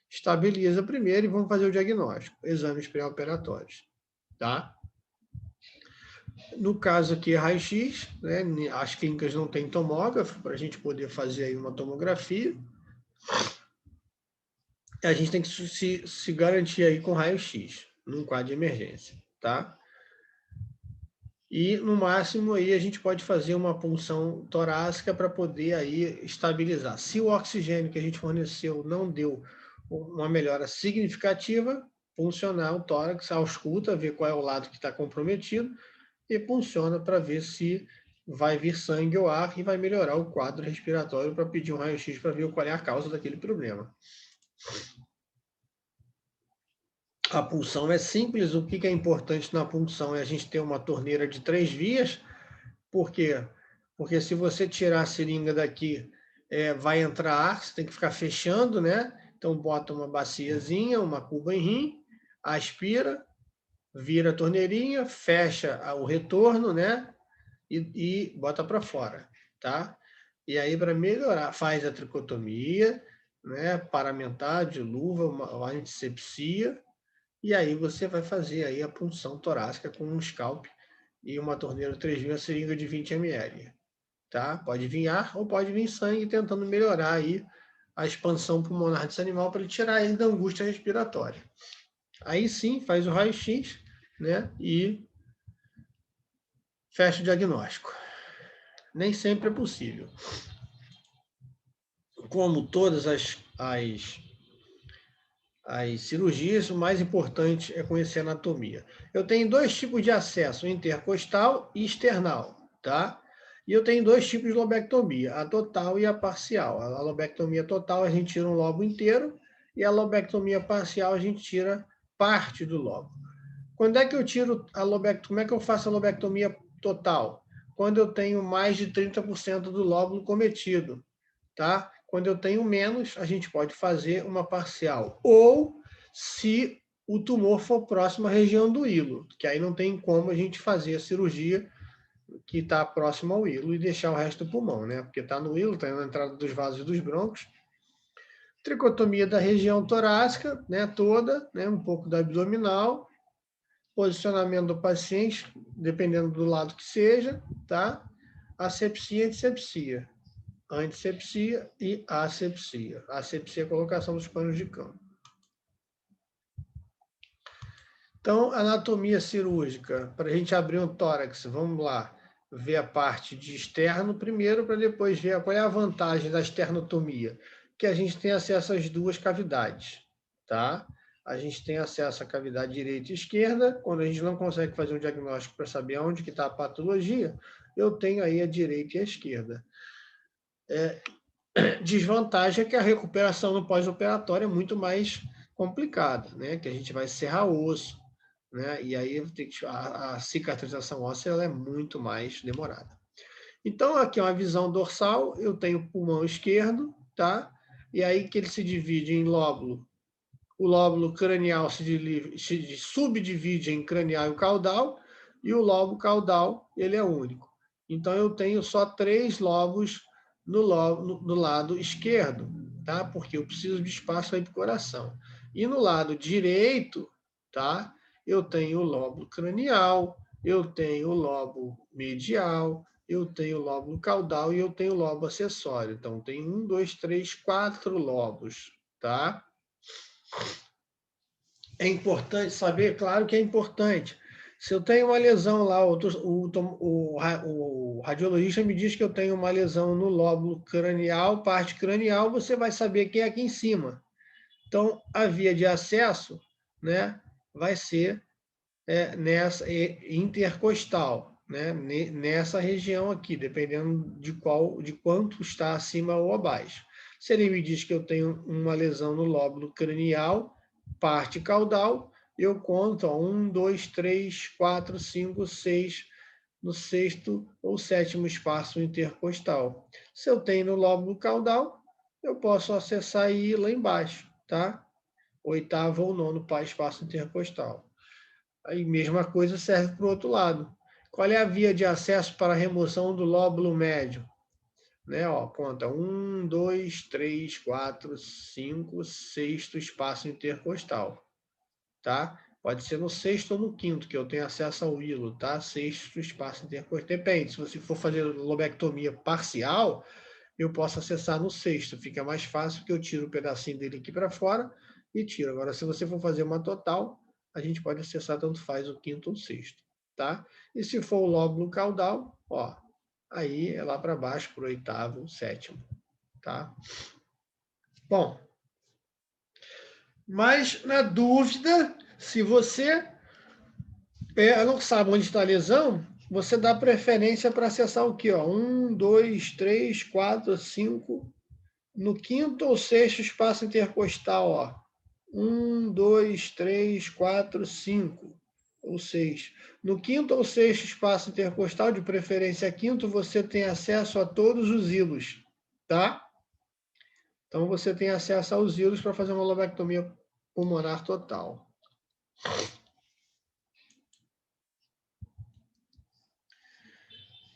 [SPEAKER 1] estabiliza primeiro e vamos fazer o diagnóstico, exames pré-operatórios, tá? No caso aqui, raio-x, né? As clínicas não têm tomógrafo para a gente poder fazer aí uma tomografia. A gente tem que se garantir aí com raio-x, num quadro de emergência, tá? E, no máximo, aí a gente pode fazer uma punção torácica para poder aí estabilizar. Se o oxigênio que a gente forneceu não deu uma melhora significativa, puncionar o tórax, ausculta, ver qual é o lado que está comprometido e punciona para ver se vai vir sangue ou ar e vai melhorar o quadro respiratório para pedir um raio-x para ver qual é a causa daquele problema. A punção é simples. O que é importante na punção é a gente ter uma torneira de 3 vias. Por quê? Porque se você tirar a seringa daqui, vai entrar ar, você tem que ficar fechando, né? Então, bota uma baciazinha, uma cuba em rim, aspira, vira a torneirinha, fecha o retorno, né? E bota para fora, tá? E aí, para melhorar, faz a tricotomia, né? Paramentar de luva, uma antisepsia, e aí você vai fazer aí a punção torácica com um scalp e uma torneira 3 vias, seringa de 20 ml. Tá? Pode vir ar ou pode vir sangue, tentando melhorar aí a expansão pulmonar desse animal para ele tirar ele da angústia respiratória. Aí sim, faz o raio-x, né? E fecha o diagnóstico. Nem sempre é possível. Como todas as cirurgias, o mais importante é conhecer a anatomia. Eu tenho 2 tipos de acesso, intercostal e external, tá? E eu tenho 2 tipos de lobectomia, a total e a parcial. A lobectomia total a gente tira um lobo inteiro e a lobectomia parcial a gente tira parte do lobo. Quando é que eu tiro a lobectomia? Como é que eu faço a lobectomia total? Quando eu tenho mais de 30% do lóbulo cometido, tá? Quando eu tenho menos, a gente pode fazer uma parcial. Ou se o tumor for próximo à região do hilo, que aí não tem como a gente fazer a cirurgia que está próximo ao hilo e deixar o resto do pulmão, né? Porque está no hilo, está na entrada dos vasos e dos brônquios. Tricotomia da região torácica, né? Toda, né? Um pouco da abdominal. Posicionamento do paciente, dependendo do lado que seja, tá? Asepsia e dissepsia. Antisepsia e asepsia. Asepsia é a colocação dos panos de campo. Então, anatomia cirúrgica. Para a gente abrir um tórax, vamos lá, ver a parte de externo primeiro, para depois ver qual é a vantagem da esternotomia. Que a gente tem acesso às 2 cavidades, tá? A gente tem acesso à cavidade direita e esquerda. Quando a gente não consegue fazer um diagnóstico para saber onde que está a patologia, eu tenho aí a direita e a esquerda. Desvantagem é que a recuperação no pós-operatório é muito mais complicada, né? Que a gente vai serrar osso, né? E aí a cicatrização óssea ela é muito mais demorada. Então, aqui é uma visão dorsal, eu tenho o pulmão esquerdo, tá? E aí que ele se divide em lóbulo. o lóbulo cranial se subdivide em cranial e caudal, e o lobo caudal ele é único. Então, eu tenho só 3 lobos no lado esquerdo, tá? Porque eu preciso de espaço aí para o coração. E no lado direito, tá? Eu tenho o lóbulo cranial, eu tenho o lobo medial, eu tenho o lóbulo caudal e eu tenho o lobo acessório. Então, tem 1, 2, 3, 4 lobos, tá? É importante saber, claro que é importante. Se eu tenho uma lesão lá, o radiologista me diz que eu tenho uma lesão no lóbulo cranial, parte cranial, você vai saber que é aqui em cima. Então, a via de acesso, né, vai ser nessa intercostal, né, nessa região aqui, dependendo de quanto está acima ou abaixo. Se ele me diz que eu tenho uma lesão no lóbulo cranial, parte caudal, eu conto 1, 2, 3, 4, 5, 6, no 6º ou 7º espaço intercostal. Se eu tenho no lóbulo caudal, eu posso acessar e ir lá embaixo, tá? 8º ou 9º espaço intercostal. Aí, mesma coisa serve para o outro lado. Qual é a via de acesso para a remoção do lóbulo médio? Né? Ó, conta 1, 2, 3, 4, 5, 6º espaço intercostal. Tá? Pode ser no 6º ou no 5º, que eu tenho acesso ao hilo, tá? 6º espaço intercostal. Depende, se você for fazer lobectomia parcial, eu posso acessar no 6º. Fica mais fácil, porque eu tiro um pedacinho dele aqui para fora e tiro. Agora, se você for fazer uma total, a gente pode acessar, tanto faz, o 5º ou 6º, tá? E se for o lóbulo caudal, ó, aí é lá para baixo, para o 8º, 7º, tá? Bom, mas na dúvida, se você não sabe onde está a lesão, você dá preferência para acessar o quê? Ó? 1, 2, 3, 4, 5, no 5º ou 6º espaço intercostal, ó. 1, 2, 3, 4, 5 ou 6. No 5º ou 6º espaço intercostal, de preferência 5º, você tem acesso a todos os hilos, tá? Então, você tem acesso aos hilos para fazer uma lobectomia pulmonar total.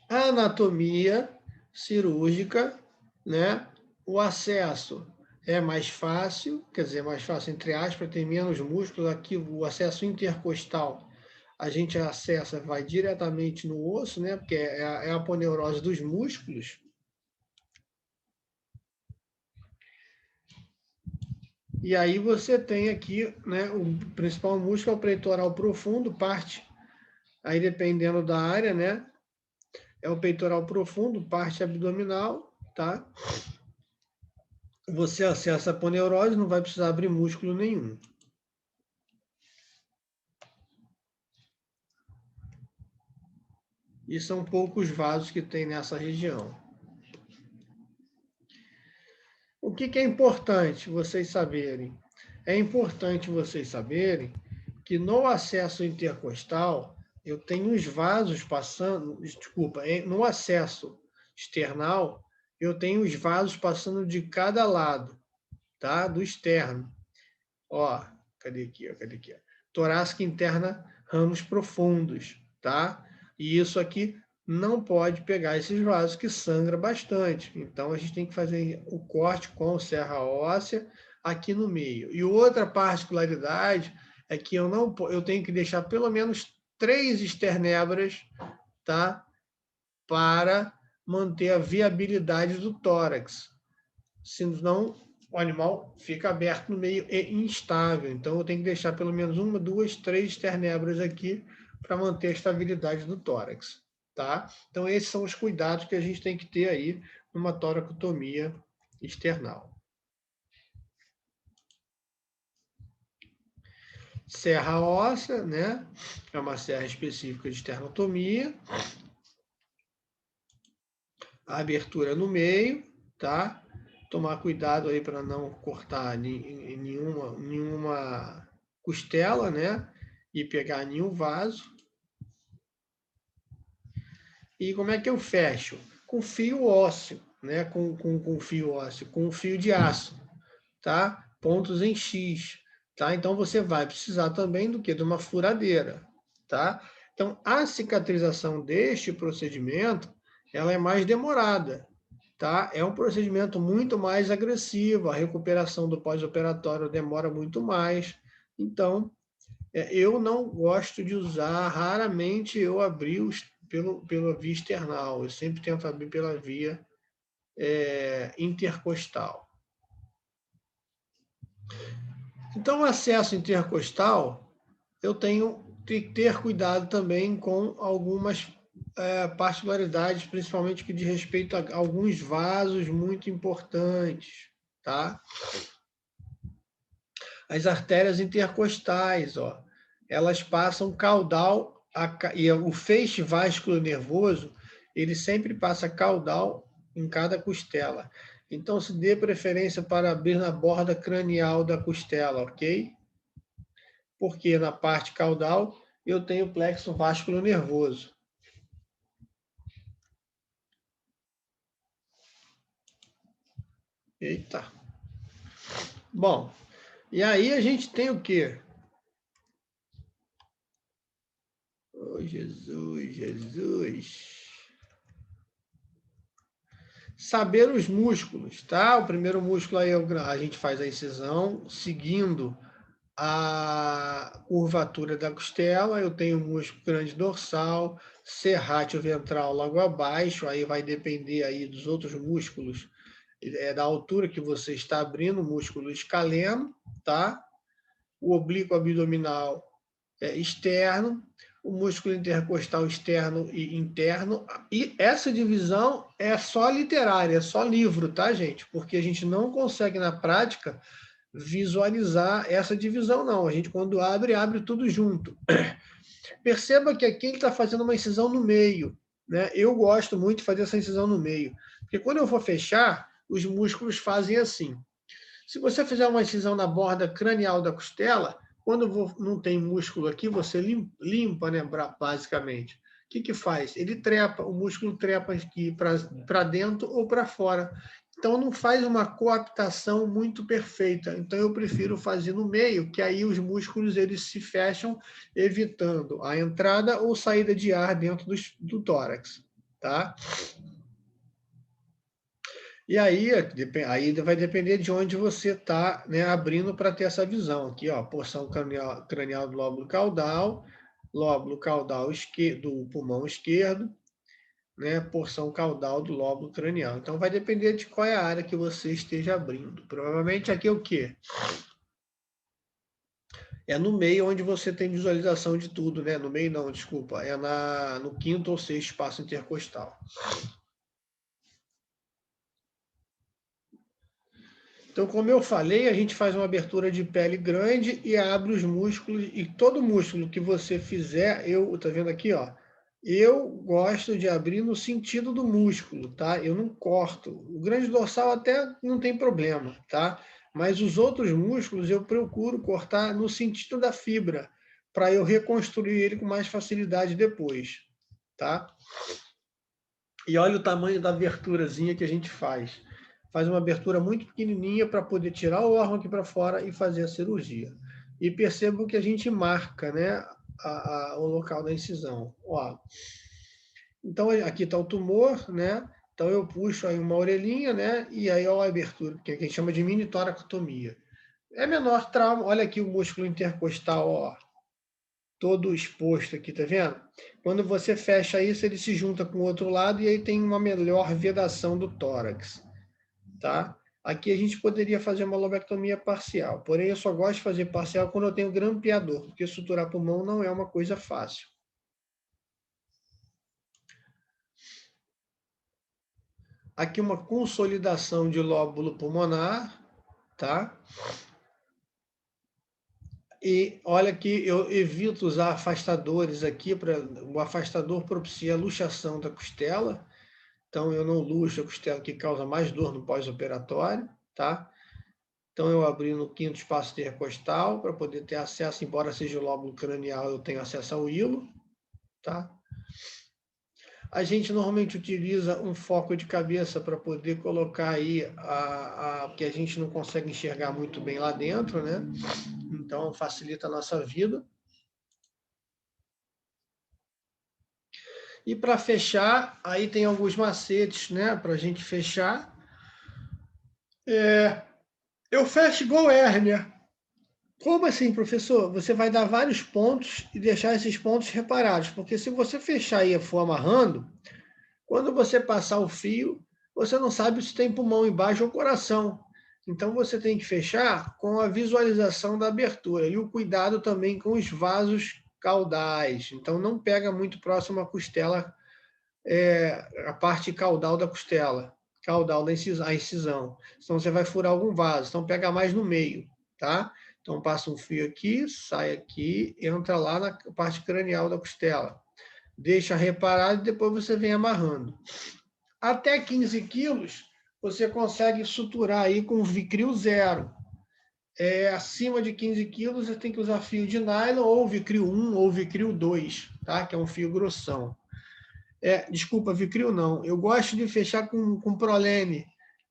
[SPEAKER 1] A anatomia cirúrgica, né? O acesso é mais fácil, quer dizer, mais fácil entre aspas, tem menos músculos. Aqui o acesso intercostal, a gente acessa, vai diretamente no osso, né? Porque é a aponeurose dos músculos. E aí você tem aqui, né? O principal músculo é o peitoral profundo, parte, aí dependendo da área, né? É o peitoral profundo, parte abdominal, tá? Você acessa a aponeurose, não vai precisar abrir músculo nenhum. E são poucos vasos que tem nessa região. O que é importante vocês saberem? É importante vocês saberem que no acesso intercostal, eu tenho os vasos passando, no acesso external, eu tenho os vasos passando de cada lado, tá? Do externo. Ó, cadê aqui? Ó, cadê aqui? Ó? Torácica interna, ramos profundos, tá? E isso aqui não pode pegar esses vasos que sangra bastante. Então, a gente tem que fazer o corte com serra óssea aqui no meio. E outra particularidade é que eu tenho que deixar pelo menos 3 esternébras, tá? Para manter a viabilidade do tórax. Senão, o animal fica aberto no meio e instável. Então, eu tenho que deixar pelo menos 1, 2, 3 esternébras aqui para manter a estabilidade do tórax, tá? Então, esses são os cuidados que a gente tem que ter aí numa toracotomia external. Serra óssea, né? É uma serra específica de esternotomia. A abertura no meio, tá? Tomar cuidado aí para não cortar nenhuma costela, né? E pegar nenhum vaso. E como é que eu fecho? Com fio ósseo, né? Com fio ósseo, com fio de aço, tá? Pontos em X. tá? Então, você vai precisar também do quê? De uma furadeira, tá? Então, a cicatrização deste procedimento, ela é mais demorada, tá? É um procedimento muito mais agressivo, a recuperação do pós-operatório demora muito mais. Então, eu não gosto de usar, raramente eu abri pela via external, eu sempre tento abrir pela via intercostal. Então, o acesso intercostal, eu tenho que ter cuidado também com algumas particularidades, principalmente que diz respeito a alguns vasos muito importantes, tá? As artérias intercostais, ó, elas passam caudal, e o feixe vascular nervoso, ele sempre passa caudal em cada costela. Então, se dê preferência para abrir na borda cranial da costela, ok? Porque na parte caudal eu tenho plexo vascular nervoso. Eita. Bom, e aí a gente tem o quê? Oh, Jesus, Jesus. Saber os músculos, tá? O primeiro músculo aí a gente faz a incisão seguindo a curvatura da costela. Eu tenho o músculo grande dorsal, serrátil ventral logo abaixo, aí vai depender aí dos outros músculos, da altura que você está abrindo, o músculo escaleno, tá? O oblíquo abdominal externo, o músculo intercostal externo e interno. E essa divisão é só literária, é só livro, tá, gente? Porque a gente não consegue, na prática, visualizar essa divisão, não. A gente, quando abre tudo junto. Perceba que aqui ele está fazendo uma incisão no meio, né? Eu gosto muito de fazer essa incisão no meio, porque quando eu for fechar, os músculos fazem assim. Se você fizer uma incisão na borda cranial da costela, quando não tem músculo aqui, você limpa, né, basicamente. O que faz? Ele trepa, o músculo trepa aqui para dentro ou para fora. Então, não faz uma coaptação muito perfeita. Então, eu prefiro fazer no meio, que aí os músculos eles se fecham, evitando a entrada ou saída de ar dentro do tórax, tá? E aí vai depender de onde você está, né, abrindo para ter essa visão. Aqui, ó, porção cranial do lóbulo caudal do pulmão esquerdo, né, porção caudal do lóbulo cranial. Então, vai depender de qual é a área que você esteja abrindo. Provavelmente aqui é o quê? É no meio onde você tem visualização de tudo, né? No meio não, desculpa. É no quinto ou sexto espaço intercostal. Então, como eu falei, a gente faz uma abertura de pele grande e abre os músculos, e todo músculo que você fizer, tá vendo aqui, ó, eu gosto de abrir no sentido do músculo, tá? Eu não corto. O grande dorsal até não tem problema, tá? Mas os outros músculos eu procuro cortar no sentido da fibra, para eu reconstruir ele com mais facilidade depois, tá? E olha o tamanho da aberturazinha que a gente faz. Faz uma abertura muito pequenininha para poder tirar o órgão aqui para fora e fazer a cirurgia. E percebam que a gente marca, né, o local da incisão. Ó. Então, aqui está o tumor, né? Então, eu puxo aí uma orelhinha, né? E aí, ó, a abertura, que a gente chama de mini toracotomia. É menor trauma. Olha aqui o músculo intercostal, ó, todo exposto aqui, tá vendo? Quando você fecha isso, ele se junta com o outro lado e aí tem uma melhor vedação do tórax, tá? Aqui a gente poderia fazer uma lobectomia parcial, porém eu só gosto de fazer parcial quando eu tenho grampeador, porque suturar pulmão não é uma coisa fácil. Aqui uma consolidação de lóbulo pulmonar, tá? E olha que eu evito usar afastadores aqui, o afastador propicia a luxação da costela, então eu não luxo a costela, que causa mais dor no pós-operatório, tá? Então eu abri no quinto espaço intercostal para poder ter acesso, embora seja o lóbulo cranial, eu tenho acesso ao hilo, tá? A gente normalmente utiliza um foco de cabeça para poder colocar aí porque a gente não consegue enxergar muito bem lá dentro, né? Então, facilita a nossa vida. E para fechar, aí tem alguns macetes, né? Para a gente fechar. Eu fecho igual hérnia. Como assim, professor? Você vai dar vários pontos e deixar esses pontos reparados. Porque se você fechar e for amarrando, quando você passar o fio, você não sabe se tem pulmão embaixo ou coração. Então, você tem que fechar com a visualização da abertura. E o cuidado também com os vasos caudais. Então, não pega muito próximo à costela, a parte caudal da costela. Caudal da incisão. Senão, você vai furar algum vaso. Então, pega mais no meio, tá? Então, passa um fio aqui, sai aqui, entra lá na parte cranial da costela. Deixa reparado e depois você vem amarrando. Até 15 quilos, você consegue suturar aí com Vicryl 0. Acima de 15 quilos, você tem que usar fio de nylon, ou Vicryl 1 ou Vicryl 2, tá? Que é um fio grossão. Desculpa, Vicryl não. Eu gosto de fechar com Prolene,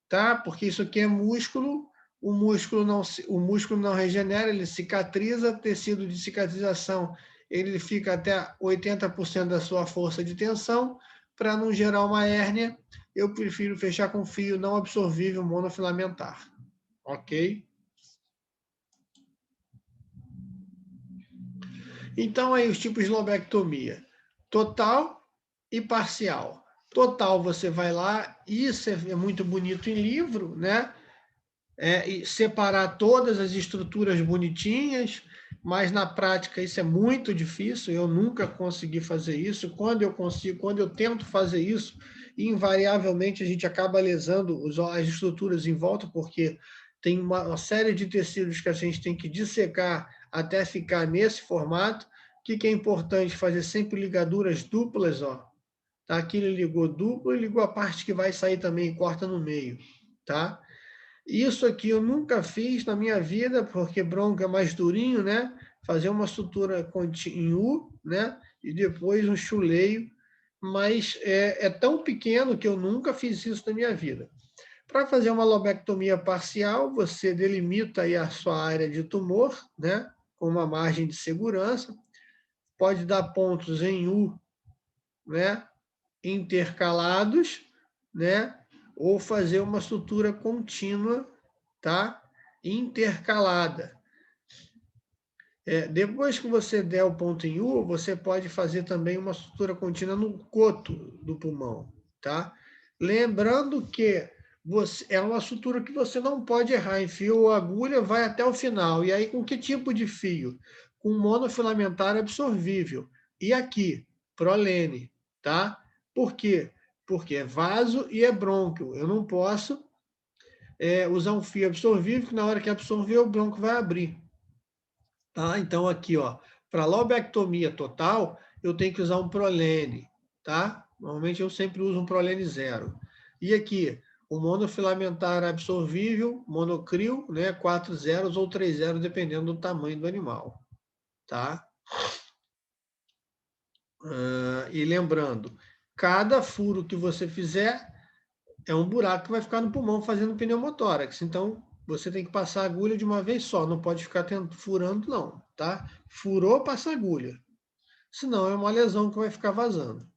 [SPEAKER 1] tá? Porque isso aqui é músculo, o músculo não regenera, ele cicatriza, tecido de cicatrização, ele fica até 80% da sua força de tensão. Para não gerar uma hérnia, eu prefiro fechar com fio não absorvível monofilamentar. Ok? Então, aí os tipos de lobectomia. Total e parcial. Total, você vai lá, isso é muito bonito em livro, né? E separar todas as estruturas bonitinhas, mas na prática isso é muito difícil, eu nunca consegui fazer isso. Quando eu tento fazer isso, invariavelmente a gente acaba lesando as estruturas em volta, porque tem uma série de tecidos que a gente tem que dissecar até ficar nesse formato. O que é importante? Fazer sempre ligaduras duplas, ó. Tá? Aqui ele ligou duplo e ligou a parte que vai sair também, corta no meio, tá? Isso aqui eu nunca fiz na minha vida, porque bronco é mais durinho, né? Fazer uma sutura em U, né? E depois um chuleio, mas é tão pequeno que eu nunca fiz isso na minha vida. Para fazer uma lobectomia parcial, você delimita aí a sua área de tumor, né? Com uma margem de segurança. Pode dar pontos em U, né? Intercalados, né? Ou fazer uma sutura contínua, tá? Intercalada. Depois que você der o ponto em U, você pode fazer também uma sutura contínua no coto do pulmão, tá? Lembrando que é uma sutura que você não pode errar. Enfio a agulha, vai até o final. E aí, com que tipo de fio? Com monofilamentar absorvível. E aqui, Prolene, tá? Por quê? Porque é vaso e é brônquio. Eu não posso usar um fio absorvível, que na hora que absorver, o brônquio vai abrir. Tá? Então, aqui, ó, para lobectomia total, eu tenho que usar um Prolene, tá? Normalmente eu sempre uso um Prolene 0. E aqui, o monofilamentar absorvível, monocril, né? 4 zeros ou 3 zeros, dependendo do tamanho do animal, tá? E lembrando, cada furo que você fizer é um buraco que vai ficar no pulmão fazendo pneumotórax. Então, você tem que passar a agulha de uma vez só, não pode ficar furando, não, tá? Furou, passa a agulha. Senão é uma lesão que vai ficar vazando.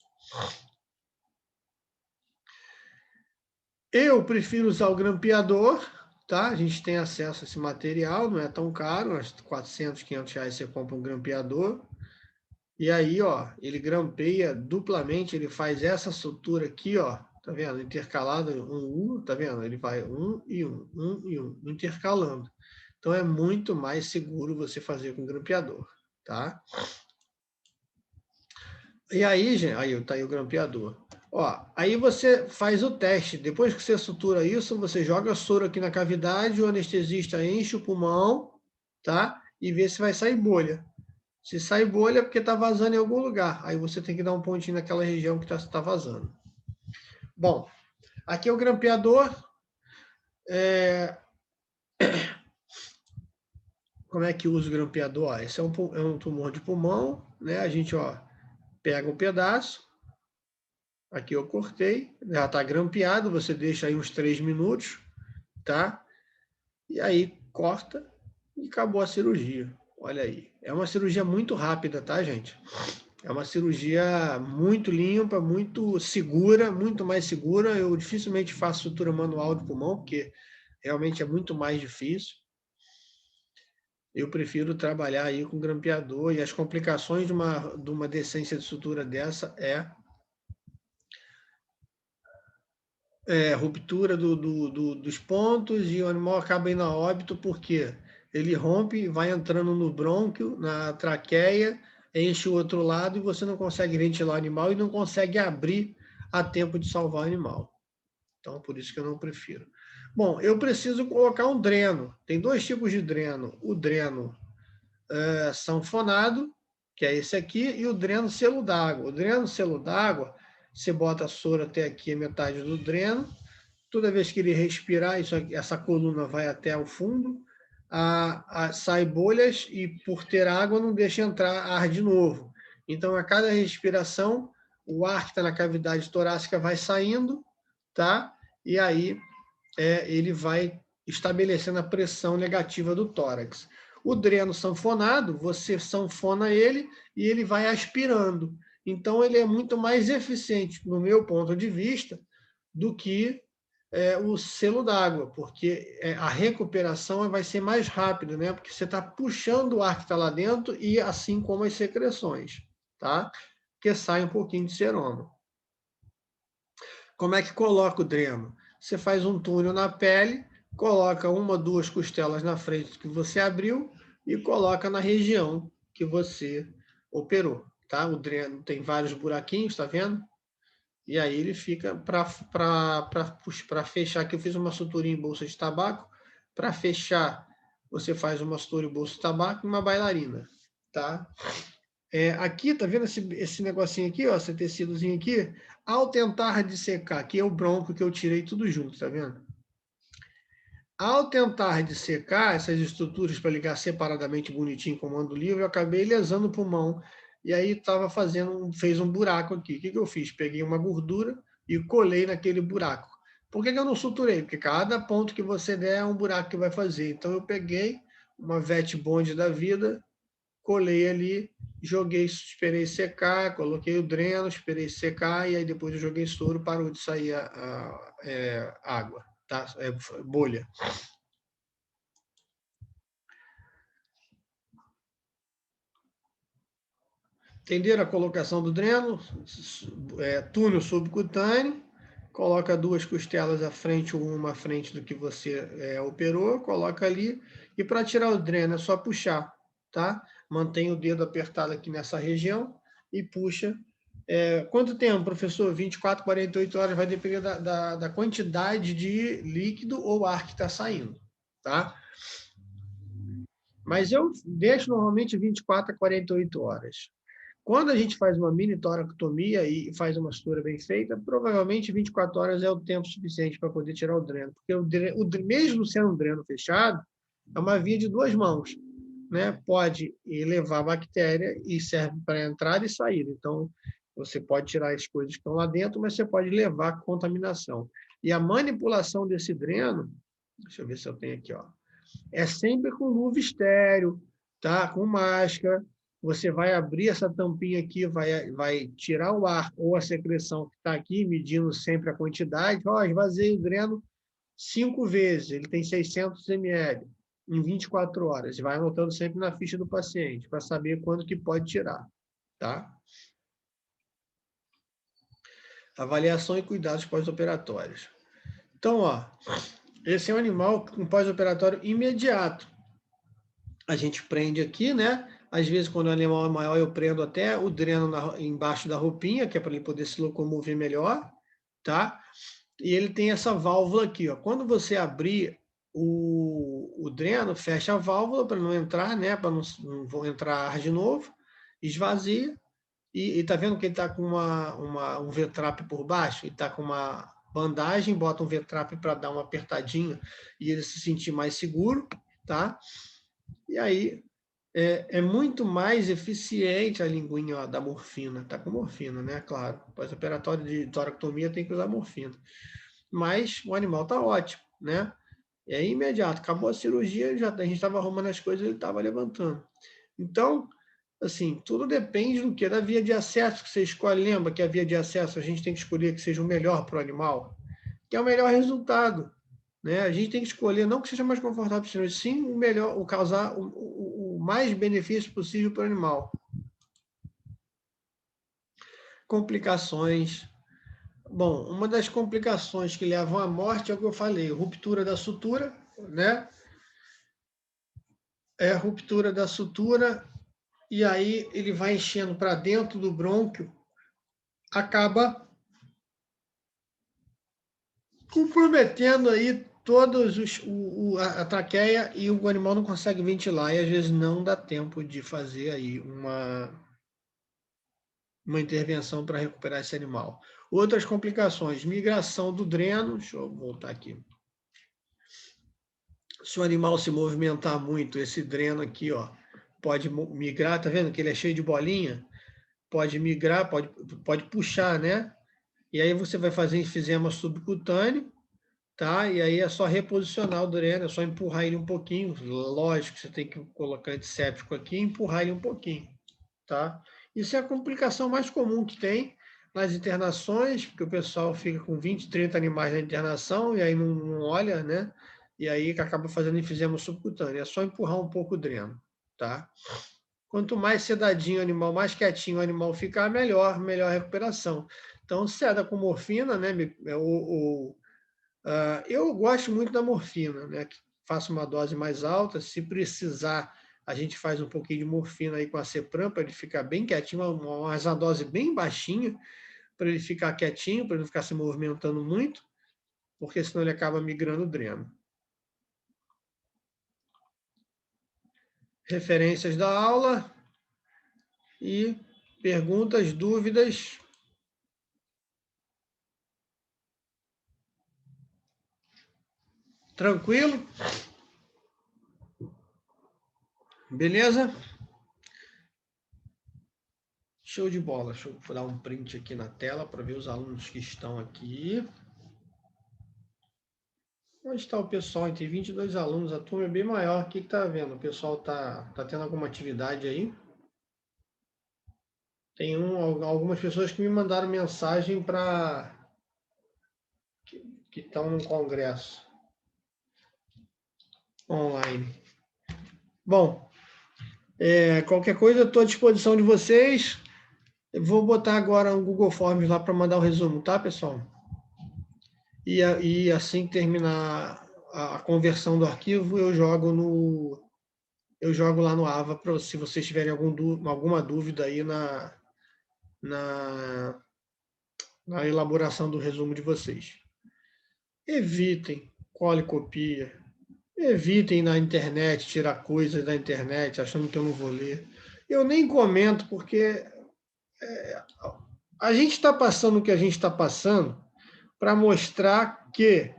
[SPEAKER 1] Eu prefiro usar o grampeador, tá? A gente tem acesso a esse material, não é tão caro, uns 400, 500 reais você compra um grampeador. E aí, ó, ele grampeia duplamente, ele faz essa sutura aqui, ó, tá vendo? Intercalado, tá vendo? Ele vai um e um, intercalando. Então é muito mais seguro você fazer com grampeador, tá? E aí, gente, aí tá aí o grampeador. Ó, aí você faz o teste. Depois que você sutura isso, você joga soro aqui na cavidade, o anestesista enche o pulmão, tá? E vê se vai sair bolha. Se sai bolha é porque está vazando em algum lugar. Aí você tem que dar um pontinho naquela região que está vazando. Bom, aqui é o grampeador. Como é que usa o grampeador? Ó, esse é um tumor de pulmão, né? A gente, ó, pega um pedaço. Aqui eu cortei. Já está grampeado. Você deixa aí uns 3 minutos, tá? E aí corta, e acabou a cirurgia. Olha aí. É uma cirurgia muito rápida, tá, gente? É uma cirurgia muito limpa, muito segura, muito mais segura. Eu dificilmente faço sutura manual de pulmão, porque realmente é muito mais difícil. Eu prefiro trabalhar aí com grampeador, e as complicações de uma decência de sutura dessa ruptura dos pontos, e o animal acaba indo a óbito porque ele rompe, vai entrando no brônquio, na traqueia, enche o outro lado e você não consegue ventilar o animal e não consegue abrir a tempo de salvar o animal. Então, por isso que eu não prefiro. Bom, eu preciso colocar um dreno. Tem dois tipos de dreno. O dreno sanfonado, que é esse aqui, e o dreno selo d'água. O dreno selo d'água, você bota a soro até aqui, a metade do dreno. Toda vez que ele respirar, essa coluna vai até o fundo, sai bolhas e, por ter água, não deixa entrar ar de novo. Então, a cada respiração, o ar que está na cavidade torácica vai saindo, tá? E aí ele vai estabelecendo a pressão negativa do tórax. O dreno sanfonado, você sanfona ele e ele vai aspirando. Então, ele é muito mais eficiente, no meu ponto de vista, do que o selo d'água, porque a recuperação vai ser mais rápida, né? Porque você está puxando o ar que está lá dentro, e assim como as secreções, tá? Porque sai um pouquinho de seroma. Como é que coloca o dreno? Você faz um túnel na pele, coloca uma, duas costelas na frente que você abriu e coloca na região que você operou, tá? O dreno tem vários buraquinhos, tá vendo? E aí ele fica para fechar. Aqui eu fiz uma suturinha em bolsa de tabaco. Para fechar, você faz uma sutura em bolsa de tabaco e uma bailarina, tá? Aqui, tá vendo esse negocinho aqui, ó, esse tecidozinho aqui? Ao tentar dissecar, aqui é o bronco que eu tirei tudo junto, tá vendo? Ao tentar dissecar essas estruturas para ligar separadamente bonitinho, comando livre, eu acabei lesando o pulmão. E aí fez um buraco aqui. O que eu fiz? Peguei uma gordura e colei naquele buraco. Por que eu não suturei? Porque cada ponto que você der é um buraco que vai fazer. Então eu peguei uma Vet Bond da vida, colei ali, joguei, esperei secar, coloquei o dreno, esperei secar, e aí depois eu joguei soro, parou de sair a água, tá? Bolha. Entenderam a colocação do dreno? Túnel subcutâneo, coloca duas costelas à frente ou uma à frente do que você operou, coloca ali, e para tirar o dreno é só puxar, tá? Mantém o dedo apertado aqui nessa região e puxa. Quanto tempo, professor? 24, 48 horas, vai depender da quantidade de líquido ou ar que está saindo, tá? Mas eu deixo normalmente 24 a 48 horas. Quando a gente faz uma mini toracotomia e faz uma sutura bem feita, provavelmente 24 horas é o tempo suficiente para poder tirar o dreno. Porque mesmo sendo um dreno fechado, é uma via de duas mãos, né? Pode levar bactéria e serve para entrada e saída. Então, você pode tirar as coisas que estão lá dentro, mas você pode levar contaminação. E a manipulação desse dreno, deixa eu ver se eu tenho aqui, ó, é sempre com luva estéreo, tá? Com máscara. Você vai abrir essa tampinha aqui, vai tirar o ar ou a secreção que está aqui, medindo sempre a quantidade. Ó, esvaziei o dreno 5 vezes, ele tem 600 ml em 24 horas. E vai anotando sempre na ficha do paciente, para saber quando que pode tirar, tá? Avaliação e cuidados pós-operatórios. Então, ó, esse é um animal com pós-operatório imediato. A gente prende aqui, né? Às vezes, quando o animal é maior, eu prendo até o dreno embaixo da roupinha, que é para ele poder se locomover melhor, tá? E ele tem essa válvula aqui, ó. Quando você abrir o dreno, fecha a válvula para não entrar, né? Para não entrar ar de novo, esvazia. E tá vendo que ele tá com um V-trap por baixo? Ele tá com uma bandagem, bota um V-trap para dar uma apertadinha e ele se sentir mais seguro, tá? E aí é muito mais eficiente a linguinha, ó, da morfina. Tá com morfina, né? Claro. Pós-operatório de toracotomia tem que usar morfina. Mas o animal tá ótimo, né? E aí, imediato, acabou a cirurgia, a gente estava arrumando as coisas, ele estava levantando. Então, assim, tudo depende do quê? Da via de acesso que você escolhe. Lembra que a via de acesso a gente tem que escolher que seja o melhor para o animal, que é o melhor resultado. Né? A gente tem que escolher, não que seja mais confortável, mas sim o melhor, o causar o mais benefício possível para o animal. Complicações. Bom, uma das complicações que levam à morte é o que eu falei, ruptura da sutura, né? É a ruptura da sutura, e aí ele vai enchendo para dentro do brônquio, acaba comprometendo aí todos a traqueia e o animal não consegue ventilar, e às vezes não dá tempo de fazer aí uma intervenção para recuperar esse animal. Outras complicações, migração do dreno, deixa eu voltar aqui. Se o animal se movimentar muito, esse dreno aqui, ó, pode migrar, tá vendo que ele é cheio de bolinha? Pode migrar, pode puxar, né? E aí você vai fazer enfisema subcutâneo, tá? E aí é só reposicionar o dreno, é só empurrar ele um pouquinho. Lógico, você tem que colocar antisséptico aqui e empurrar ele um pouquinho, tá? Isso é a complicação mais comum que tem nas internações, porque o pessoal fica com 20, 30 animais na internação e aí não olha, né? E aí acaba fazendo enfisema subcutâneo. É só empurrar um pouco o dreno, tá? Quanto mais sedadinho o animal, mais quietinho o animal ficar, melhor a recuperação. Então, seda com morfina, né? Eu gosto muito da morfina, né? Faço uma dose mais alta. Se precisar, a gente faz um pouquinho de morfina aí com a Cepram para ele ficar bem quietinho, mas uma dose bem baixinha, para ele ficar quietinho, para ele não ficar se movimentando muito, porque senão ele acaba migrando o dreno. Referências da aula e perguntas, dúvidas. Tranquilo? Beleza? Show de bola. Deixa eu dar um print aqui na tela para ver os alunos que estão aqui. Onde está o pessoal? Tem 22 alunos, a turma é bem maior. O que está vendo? O pessoal está tendo alguma atividade aí? Tem algumas pessoas que me mandaram mensagem para que estão no congresso online. Bom, qualquer coisa, eu estou à disposição de vocês. Eu vou botar agora um Google Forms lá para mandar o resumo, tá, pessoal? E assim que terminar a conversão do arquivo, eu jogo lá no Ava, se vocês tiverem alguma dúvida aí na elaboração do resumo de vocês. Evitem cola e copia. Evitem na internet tirar coisas da internet achando que eu não vou ler. Eu nem comento porque a gente está passando o que a gente está passando para mostrar que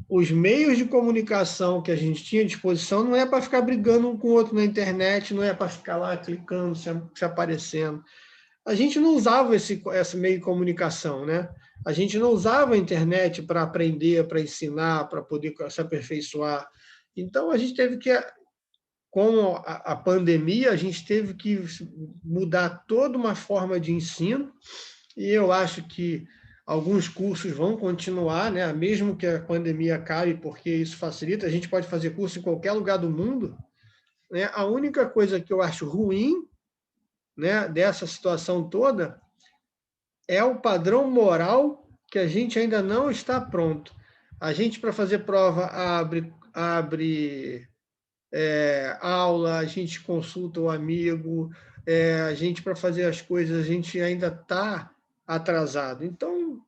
[SPEAKER 1] os meios de comunicação que a gente tinha à disposição não é para ficar brigando um com o outro na internet, não é para ficar lá clicando, se aparecendo. A gente não usava esse meio de comunicação, né? A gente não usava a internet para aprender, para ensinar, para poder se aperfeiçoar. Então, a gente teve que, com a pandemia, a gente teve que mudar toda uma forma de ensino, e eu acho que alguns cursos vão continuar, né? Mesmo que a pandemia acabe, porque isso facilita, a gente pode fazer curso em qualquer lugar do mundo. Né? A única coisa que eu acho ruim, né, dessa situação toda é o padrão moral que a gente ainda não está pronto. A gente, para fazer prova, abre aula, a gente consulta o amigo, a gente, para fazer as coisas, a gente ainda está atrasado. Então,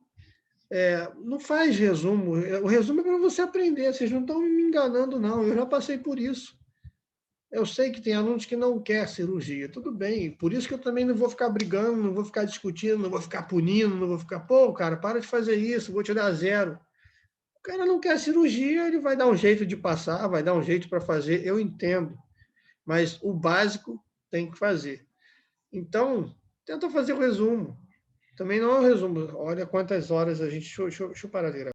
[SPEAKER 1] não faz resumo. O resumo é para você aprender. Vocês não estão me enganando, não. Eu já passei por isso. Eu sei que tem alunos que não querem cirurgia. Tudo bem. Por isso que eu também não vou ficar brigando, não vou ficar discutindo, não vou ficar punindo, não vou ficar, pô, cara, para de fazer isso, vou te dar 0. O cara não quer cirurgia, ele vai dar um jeito de passar, vai dar um jeito para fazer. Eu entendo. Mas o básico tem que fazer. Então, tenta fazer o resumo. Também não é um resumo. Olha quantas horas a gente... Deixa eu parar de gravar.